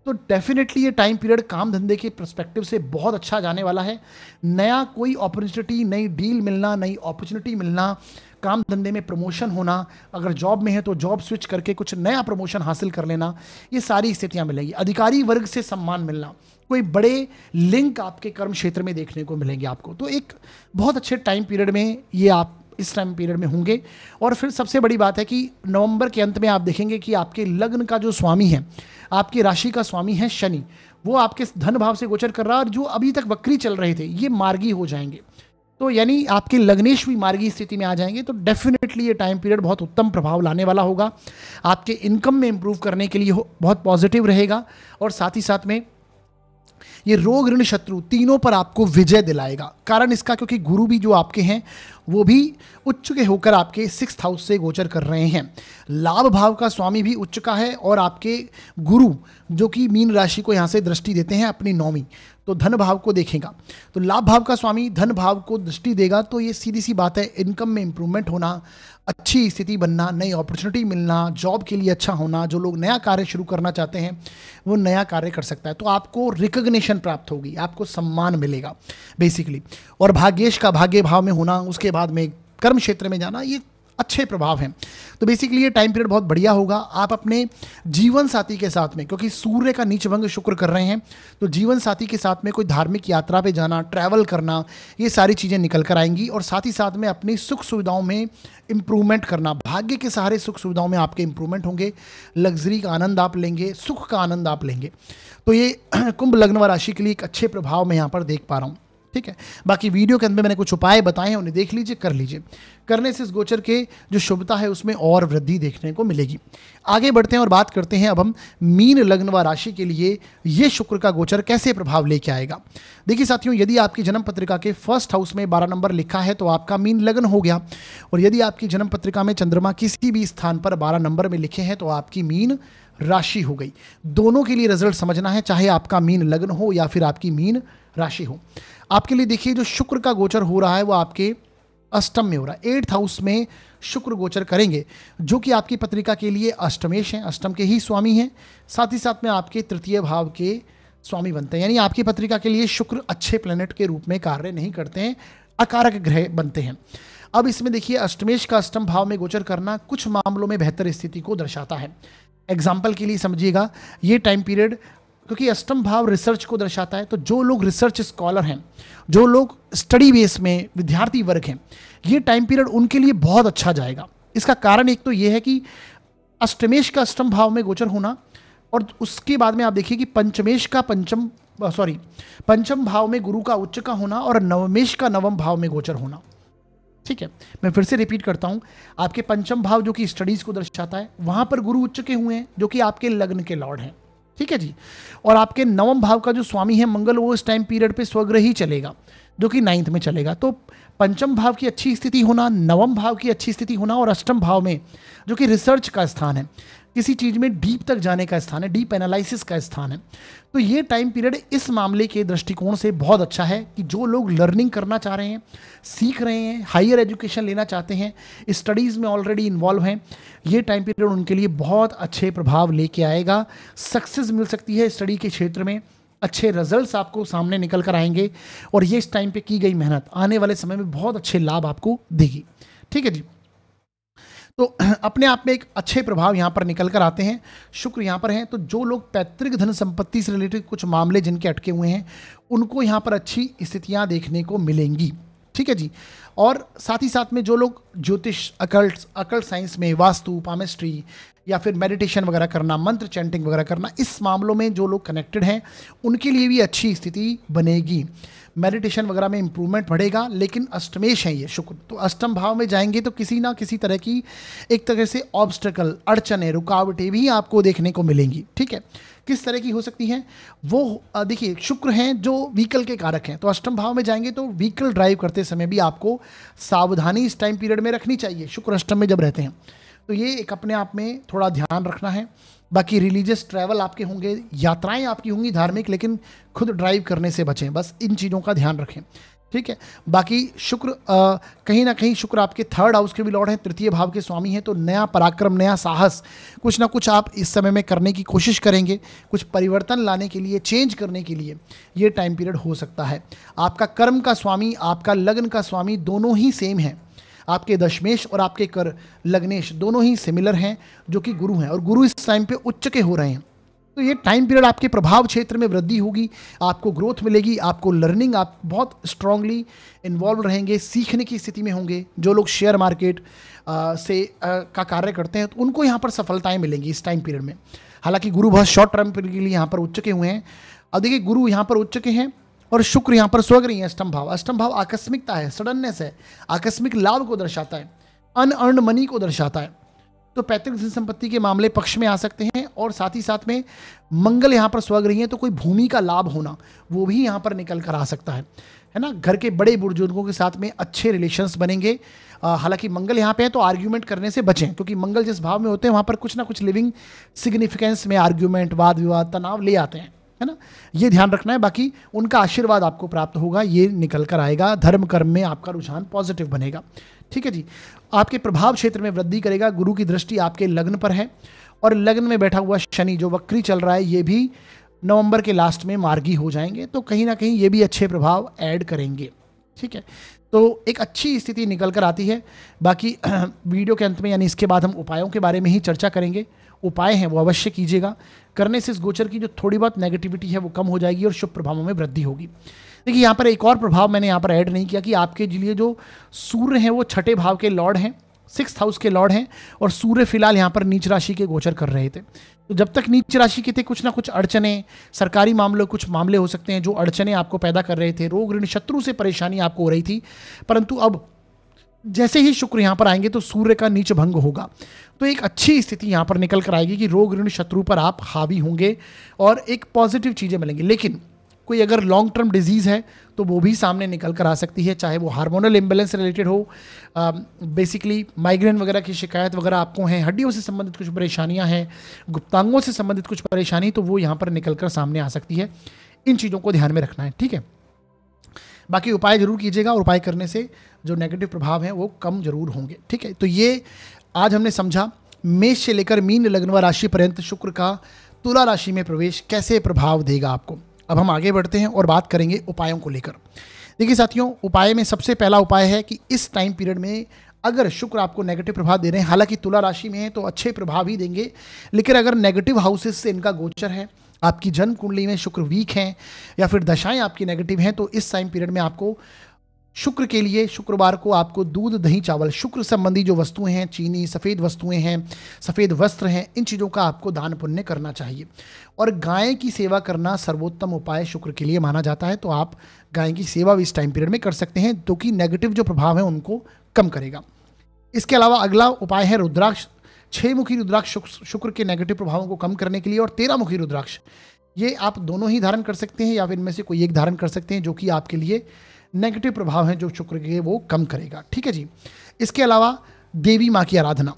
तो डेफिनेटली ये टाइम पीरियड काम धंधे के पर्सपेक्टिव से बहुत अच्छा जाने वाला है। नया कोई अपॉर्चुनिटी, नई डील मिलना, नई अपॉर्चुनिटी मिलना, काम धंधे में प्रमोशन होना, अगर जॉब में है तो जॉब स्विच करके कुछ नया प्रमोशन हासिल कर लेना, ये सारी स्थितियां मिलेंगी। अधिकारी वर्ग से सम्मान मिलना, कोई बड़े लिंक आपके कर्म क्षेत्र में देखने को मिलेंगे आपको, तो एक बहुत अच्छे टाइम पीरियड में ये आप इस टाइम पीरियड में होंगे। और फिर सबसे बड़ी बात है कि नवंबर के अंत में आप देखेंगे कि आपके लग्न का जो स्वामी है, आपकी राशि का स्वामी है शनि, वो आपके धन भाव से गोचर कर रहा है, और जो अभी तक वक्री चल रहे थे ये मार्गी हो जाएंगे, तो यानी आपके लग्नेश भी मार्गी स्थिति में आ जाएंगे। तो डेफिनेटली ये टाइम पीरियड बहुत उत्तम प्रभाव लाने वाला होगा, आपके इनकम में इंप्रूव करने के लिए बहुत पॉजिटिव रहेगा, और साथ ही साथ में ये रोग ऋण शत्रु तीनों पर आपको विजय दिलाएगा। कारण इसका क्योंकि गुरु भी जो आपके हैं वो भी उच्च के होकर आपके 6th हाउस से गोचर कर रहे हैं। लाभ भाव का स्वामी भी उच्च का है, और आपके गुरु जो कि मीन राशि को यहाँ से दृष्टि देते हैं अपनी 9वीं, तो धन भाव को देखेगा, तो लाभ भाव का स्वामी धन भाव को दृष्टि देगा, तो ये सीधी सी बात है, इनकम में इंप्रूवमेंट होना, अच्छी स्थिति बनना, नई अपॉर्चुनिटी मिलना, जॉब के लिए अच्छा होना, जो लोग नया कार्य शुरू करना चाहते हैं वो नया कार्य कर सकता है, तो आपको रिकग्निशन प्राप्त होगी, आपको सम्मान मिलेगा बेसिकली। और भाग्येश का भाग्य भाव में होना, उसके बाद में कर्म क्षेत्र में जाना, ये अच्छे प्रभाव हैं। तो बेसिकली ये टाइम पीरियड बहुत बढ़िया होगा। आप अपने जीवन साथी के साथ में, क्योंकि सूर्य का नीच भंग शुक्र कर रहे हैं, तो जीवन साथी के साथ में कोई धार्मिक यात्रा पे जाना, ट्रैवल करना, ये सारी चीज़ें निकल कर आएंगी। और साथ ही साथ में अपनी सुख सुविधाओं में इम्प्रूवमेंट करना, भाग्य के सहारे सुख सुविधाओं में आपके इम्प्रूवमेंट होंगे, लग्जरी का आनंद आप लेंगे, सुख का आनंद आप लेंगे। तो ये कुंभ लग्न व राशि के लिए एक अच्छे प्रभाव मैं यहाँ पर देख पा रहा हूँ। ठीक है, बाकी वीडियो के अंदर मैंने कुछ उपाय बताए हैं, उन्हें देख लीजिए, कर लीजिए। करने से इस गोचर के जो शुभता है उसमें और वृद्धि देखने को मिलेगी। आगे बढ़ते हैं और बात करते हैं अब हम मीन लग्न व राशि के लिए ये शुक्र का गोचर कैसे प्रभाव लेके आएगा। देखिए साथियों, यदि आपकी जन्म पत्रिका के 1st हाउस में 12 नंबर लिखा है तो आपका मीन लग्न हो गया, और यदि आपकी जन्म पत्रिका में चंद्रमा किसी भी स्थान पर 12 नंबर में लिखे हैं तो आपकी मीन राशि हो गई। दोनों के लिए रिजल्ट समझना है, चाहे आपका मीन लग्न हो या फिर आपकी मीन राशि हो। आपके लिए देखिए, जो शुक्र का गोचर हो रहा है वो आपके अष्टम में हो रहा है, 8th हाउस में शुक्र गोचर करेंगे, जो कि आपकी पत्रिका के लिए अष्टमेश हैं, अष्टम के ही स्वामी हैं, साथ ही साथ में आपके 3य भाव के स्वामी बनते हैं। यानी आपकी पत्रिका के लिए शुक्र अच्छे प्लेनेट के रूप में कार्य नहीं करते हैं, अकारक ग्रह बनते हैं। अब इसमें देखिए, अष्टमेश का अष्टम भाव में गोचर करना कुछ मामलों में बेहतर स्थिति को दर्शाता है। एग्जाम्पल के लिए समझिएगा, ये टाइम पीरियड, क्योंकि अष्टम भाव रिसर्च को दर्शाता है, तो जो लोग रिसर्च स्कॉलर हैं, जो लोग स्टडी बेस में विद्यार्थी वर्ग हैं, ये टाइम पीरियड उनके लिए बहुत अच्छा जाएगा। इसका कारण एक तो ये है कि अष्टमेश का अष्टम भाव में गोचर होना, और उसके बाद में आप देखिए कि पंचम भाव में गुरु का उच्च का होना, और नवमेश का नवम भाव में गोचर होना। ठीक है, मैं फिर से रिपीट करता हूं, आपके पंचम भाव जो कि स्टडीज को दर्शाता है, वहां पर गुरु उच्च के हुए हैं, जो कि आपके लग्न के लॉर्ड हैं। ठीक है जी, और आपके नवम भाव का जो स्वामी है मंगल, वो इस टाइम पीरियड पे स्वग्रह ही चलेगा, जो कि 9th में चलेगा। तो पंचम भाव की अच्छी स्थिति होना, नवम भाव की अच्छी स्थिति होना, और अष्टम भाव में जो कि रिसर्च का स्थान है, किसी चीज़ में डीप तक जाने का स्थान है, डीप एनालिसिस का स्थान है, तो ये टाइम पीरियड इस मामले के दृष्टिकोण से बहुत अच्छा है कि जो लोग लर्निंग करना चाह रहे हैं, सीख रहे हैं, हायर एजुकेशन लेना चाहते हैं, स्टडीज़ में ऑलरेडी इन्वॉल्व हैं, ये टाइम पीरियड उनके लिए बहुत अच्छे प्रभाव लेके आएगा। सक्सेस मिल सकती है स्टडी के क्षेत्र में, अच्छे रिजल्ट्स आपको सामने निकल कर आएंगे, और ये इस टाइम पे की गई मेहनत आने वाले समय में बहुत अच्छे लाभ आपको देगी। ठीक है जी, तो अपने आप में एक अच्छे प्रभाव यहाँ पर निकल कर आते हैं। शुक्र यहाँ पर हैं, तो जो लोग पैतृक धन संपत्ति से रिलेटेड कुछ मामले जिनके अटके हुए हैं, उनको यहाँ पर अच्छी स्थितियाँ देखने को मिलेंगी। ठीक है जी। और साथ ही साथ में जो लोग ज्योतिष, अकल्ट साइंस में, वास्तु, पामिस्ट्री या फिर मेडिटेशन वगैरह करना, मंत्र चैंटिंग वगैरह करना, इस मामलों में जो लोग कनेक्टेड हैं उनके लिए भी अच्छी स्थिति बनेगी। मेडिटेशन वगैरह में इंप्रूवमेंट बढ़ेगा। लेकिन अष्टमेश है ये शुक्र, तो अष्टम भाव में जाएंगे तो किसी ना किसी तरह की एक तरह से ऑब्स्टेकल, अड़चने, रुकावटें भी आपको देखने को मिलेंगी। ठीक है, किस तरह की हो सकती हैं वो देखिए, शुक्र हैं जो व्हीकल के कारक हैं, तो अष्टम भाव में जाएंगे तो व्हीकल ड्राइव करते समय भी आपको सावधानी इस टाइम पीरियड में रखनी चाहिए, शुक्र अष्टम में जब रहते हैं। तो ये एक अपने आप में थोड़ा ध्यान रखना है। बाकी रिलीजियस ट्रैवल आपके होंगे, यात्राएं आपकी होंगी धार्मिक, लेकिन खुद ड्राइव करने से बचें, बस इन चीज़ों का ध्यान रखें। ठीक है, बाकी शुक्र कहीं ना कहीं शुक्र आपके थर्ड हाउस के भी लॉर्ड हैं, तृतीय भाव के स्वामी हैं, तो नया पराक्रम, नया साहस कुछ ना कुछ आप इस समय में करने की कोशिश करेंगे। कुछ परिवर्तन लाने के लिए, चेंज करने के लिए ये टाइम पीरियड हो सकता है। आपका कर्म का स्वामी, आपका लग्न का स्वामी दोनों ही सेम हैं। आपके दशमेश और आपके कर लग्नेश दोनों ही सिमिलर हैं, जो कि गुरु हैं, और गुरु इस टाइम पे उच्च के हो रहे हैं। तो ये टाइम पीरियड आपके प्रभाव क्षेत्र में वृद्धि होगी, आपको ग्रोथ मिलेगी, आपको लर्निंग, आप बहुत स्ट्रांगली इन्वॉल्व रहेंगे, सीखने की स्थिति में होंगे। जो लोग शेयर मार्केट का कार्य करते हैं तो उनको यहाँ पर सफलताएं मिलेंगी इस टाइम पीरियड में। हालांकि गुरु बहुत शॉर्ट टर्म पीरियड के लिए यहाँ पर उच्च के हुए हैं। अब देखिए, गुरु यहाँ पर उच्च के हैं और शुक्र यहाँ पर स्वग्रही है अष्टम भाव। अष्टम भाव आकस्मिकता है, सडननेस है, आकस्मिक लाभ को दर्शाता है, अनअर्न्ड मनी को दर्शाता है। तो पैतृक धन संपत्ति के मामले पक्ष में आ सकते हैं। और साथ ही साथ में मंगल यहाँ पर स्वग्रही है, तो कोई भूमि का लाभ होना वो भी यहाँ पर निकल कर आ सकता है ना। घर के बड़े बुजुर्गों के साथ में अच्छे रिलेशंस बनेंगे। हालांकि मंगल यहाँ पे है तो आर्ग्यूमेंट करने से बचें, क्योंकि मंगल जिस भाव में होते हैं वहाँ पर कुछ ना कुछ लिविंग सिग्निफिकेंस में आर्ग्यूमेंट, वाद विवाद, तनाव ले आते हैं, है ना, ये ध्यान रखना है। बाकी उनका आशीर्वाद आपको प्राप्त होगा, ये निकल कर आएगा। धर्म कर्म में आपका रुझान पॉजिटिव बनेगा। ठीक है जी, आपके प्रभाव क्षेत्र में वृद्धि करेगा। गुरु की दृष्टि आपके लग्न पर है, और लग्न में बैठा हुआ शनि जो वक्री चल रहा है, ये भी नवंबर के लास्ट में मार्गी हो जाएंगे, तो कहीं ना कहीं ये भी अच्छे प्रभाव ऐड करेंगे। ठीक है, तो एक अच्छी स्थिति निकल कर आती है। बाकी वीडियो के अंत में, यानी इसके बाद हम उपायों के बारे में ही चर्चा करेंगे। उपाय हैं वो अवश्य कीजिएगा, करने से इस गोचर की जो थोड़ी बहुत नेगेटिविटी है वो कम हो जाएगी और शुभ प्रभावों में वृद्धि होगी। देखिए, यहाँ पर एक और प्रभाव मैंने यहाँ पर ऐड नहीं किया कि आपके लिए जो सूर्य हैं वो छठे भाव के लॉर्ड हैं, 6th हाउस के लॉर्ड हैं, और सूर्य फिलहाल यहाँ पर नीच राशि के गोचर कर रहे थे। तो जब तक नीच राशि के थे, कुछ ना कुछ अड़चने, सरकारी मामले, कुछ मामले हो सकते हैं जो अड़चने आपको पैदा कर रहे थे, रोग ऋण शत्रु से परेशानी आपको हो रही थी। परंतु अब जैसे ही शुक्र यहाँ पर आएंगे तो सूर्य का नीच भंग होगा, तो एक अच्छी स्थिति यहाँ पर निकल कर आएगी कि रोग ऋण शत्रु पर आप हावी होंगे और एक पॉजिटिव चीज़ें मिलेंगी। लेकिन कोई अगर लॉन्ग टर्म डिजीज़ है तो वो भी सामने निकल कर आ सकती है, चाहे वो हार्मोनल इम्बेलेंस से रिलेटेड हो, बेसिकली माइग्रेन वगैरह की शिकायत वगैरह आपको हैं, हड्डियों से संबंधित कुछ परेशानियां हैं, गुप्तांगों से संबंधित कुछ परेशानी, तो वो यहाँ पर निकल कर सामने आ सकती है। इन चीज़ों को ध्यान में रखना है। ठीक है, बाकी उपाय जरूर कीजिएगा, और उपाय करने से जो नेगेटिव प्रभाव हैं वो कम जरूर होंगे। ठीक है, तो ये आज हमने समझा मेष से लेकर मीन लग्न व राशि पर्यंत शुक्र का तुला राशि में प्रवेश कैसे प्रभाव देगा आपको। अब हम आगे बढ़ते हैं और बात करेंगे उपायों को लेकर। देखिए साथियों, उपाय में सबसे पहला उपाय है कि इस टाइम पीरियड में अगर शुक्र आपको नेगेटिव प्रभाव दे रहे हैं, हालांकि तुला राशि में है तो अच्छे प्रभाव ही देंगे, लेकिन अगर नेगेटिव हाउसेस से इनका गोचर है, आपकी जन्म कुंडली में शुक्र वीक हैं या फिर दशाएं आपकी नेगेटिव हैं, तो इस टाइम पीरियड में आपको शुक्र के लिए शुक्रवार को आपको दूध, दही, चावल, शुक्र संबंधी जो वस्तुएं हैं, चीनी, सफ़ेद वस्तुएं हैं, सफ़ेद वस्त्र हैं, इन चीज़ों का आपको दान पुण्य करना चाहिए। और गाय की सेवा करना सर्वोत्तम उपाय शुक्र के लिए माना जाता है, तो आप गाय की सेवा भी इस टाइम पीरियड में कर सकते हैं, जो कि नेगेटिव जो प्रभाव है उनको कम करेगा। इसके अलावा अगला उपाय है रुद्राक्ष। 6 मुखी रुद्राक्ष शुक्र के नेगेटिव प्रभावों को कम करने के लिए, और 13 मुखी रुद्राक्ष, ये आप दोनों ही धारण कर सकते हैं या फिर इनमें से कोई एक धारण कर सकते हैं, जो कि आपके लिए नेगेटिव प्रभाव हैं जो शुक्र के वो कम करेगा। ठीक है जी। इसके अलावा देवी माँ की आराधना,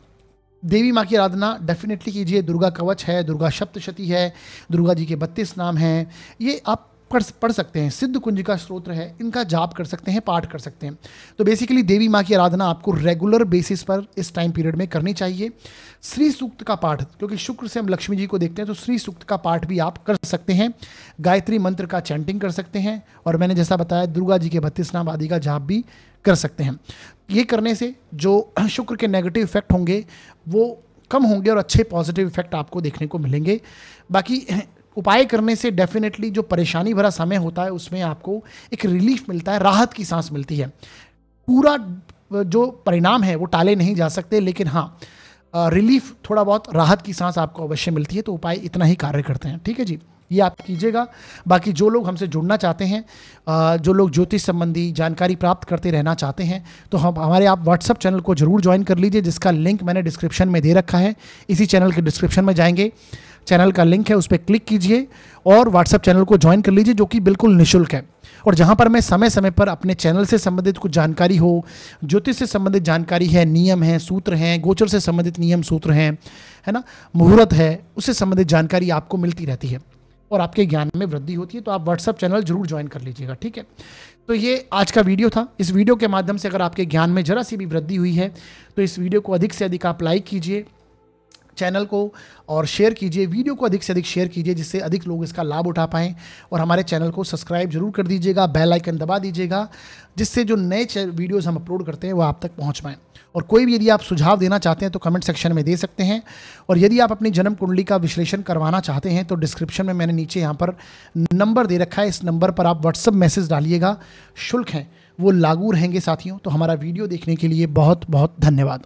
देवी माँ की आराधना डेफिनेटली कीजिए। दुर्गा कवच है, दुर्गा सप्तशती है, दुर्गा जी के 32 नाम हैं, ये आप पढ़ सकते हैं। सिद्ध कुंज का स्त्रोत्र है, इनका जाप कर सकते हैं, पाठ कर सकते हैं। तो बेसिकली देवी माँ की आराधना आपको रेगुलर बेसिस पर इस टाइम पीरियड में करनी चाहिए। श्री सूक्त का पाठ, क्योंकि शुक्र से हम लक्ष्मी जी को देखते हैं, तो श्री सूक्त का पाठ भी आप कर सकते हैं। गायत्री मंत्र का चैंटिंग कर सकते हैं, और मैंने जैसा बताया दुर्गा जी के 32 नाम आदि का जाप भी कर सकते हैं। ये करने से जो शुक्र के नेगेटिव इफेक्ट होंगे वो कम होंगे और अच्छे पॉजिटिव इफेक्ट आपको देखने को मिलेंगे। बाकी उपाय करने से डेफिनेटली जो परेशानी भरा समय होता है उसमें आपको एक रिलीफ मिलता है, राहत की सांस मिलती है। पूरा जो परिणाम है वो टाले नहीं जा सकते, लेकिन हाँ रिलीफ, थोड़ा बहुत राहत की सांस आपको अवश्य मिलती है। तो उपाय इतना ही कार्य करते हैं, ठीक है जी, ये आप कीजिएगा। बाकी जो लोग हमसे जुड़ना चाहते हैं, जो लोग ज्योतिष संबंधी जानकारी प्राप्त करते रहना चाहते हैं, तो हम हमारे आप व्हाट्सअप चैनल को जरूर ज्वाइन कर लीजिए, जिसका लिंक मैंने डिस्क्रिप्शन में दे रखा है। इसी चैनल के डिस्क्रिप्शन में जाएंगे, चैनल का लिंक है, उस पर क्लिक कीजिए और व्हाट्सअप चैनल को ज्वाइन कर लीजिए, जो कि बिल्कुल निःशुल्क है। और जहाँ पर मैं समय समय पर अपने चैनल से संबंधित कुछ जानकारी हो, ज्योतिष से संबंधित जानकारी है, नियम हैं, सूत्र हैं, गोचर से संबंधित नियम सूत्र हैं, है ना, मुहूर्त है, उससे संबंधित जानकारी आपको मिलती रहती है और आपके ज्ञान में वृद्धि होती है। तो आप व्हाट्सअप चैनल जरूर ज्वाइन कर लीजिएगा, ठीक है। तो ये आज का वीडियो था। इस वीडियो के माध्यम से अगर आपके ज्ञान में जरा सी भी वृद्धि हुई है तो इस वीडियो को अधिक से अधिक आप लाइक कीजिए चैनल को और शेयर कीजिए, वीडियो को अधिक से अधिक शेयर कीजिए, जिससे अधिक लोग इसका लाभ उठा पाएँ। और हमारे चैनल को सब्सक्राइब जरूर कर दीजिएगा, बेल आइकन दबा दीजिएगा, जिससे जो नए वीडियोस हम अपलोड करते हैं वो आप तक पहुंच पाएँ। और कोई भी यदि आप सुझाव देना चाहते हैं तो कमेंट सेक्शन में दे सकते हैं। और यदि आप अपनी जन्म कुंडली का विश्लेषण करवाना चाहते हैं तो डिस्क्रिप्शन में मैंने नीचे यहाँ पर नंबर दे रखा है, इस नंबर पर आप व्हाट्सअप मैसेज डालिएगा। शुल्क हैं वो लागू रहेंगे साथियों। तो हमारा वीडियो देखने के लिए बहुत बहुत धन्यवाद।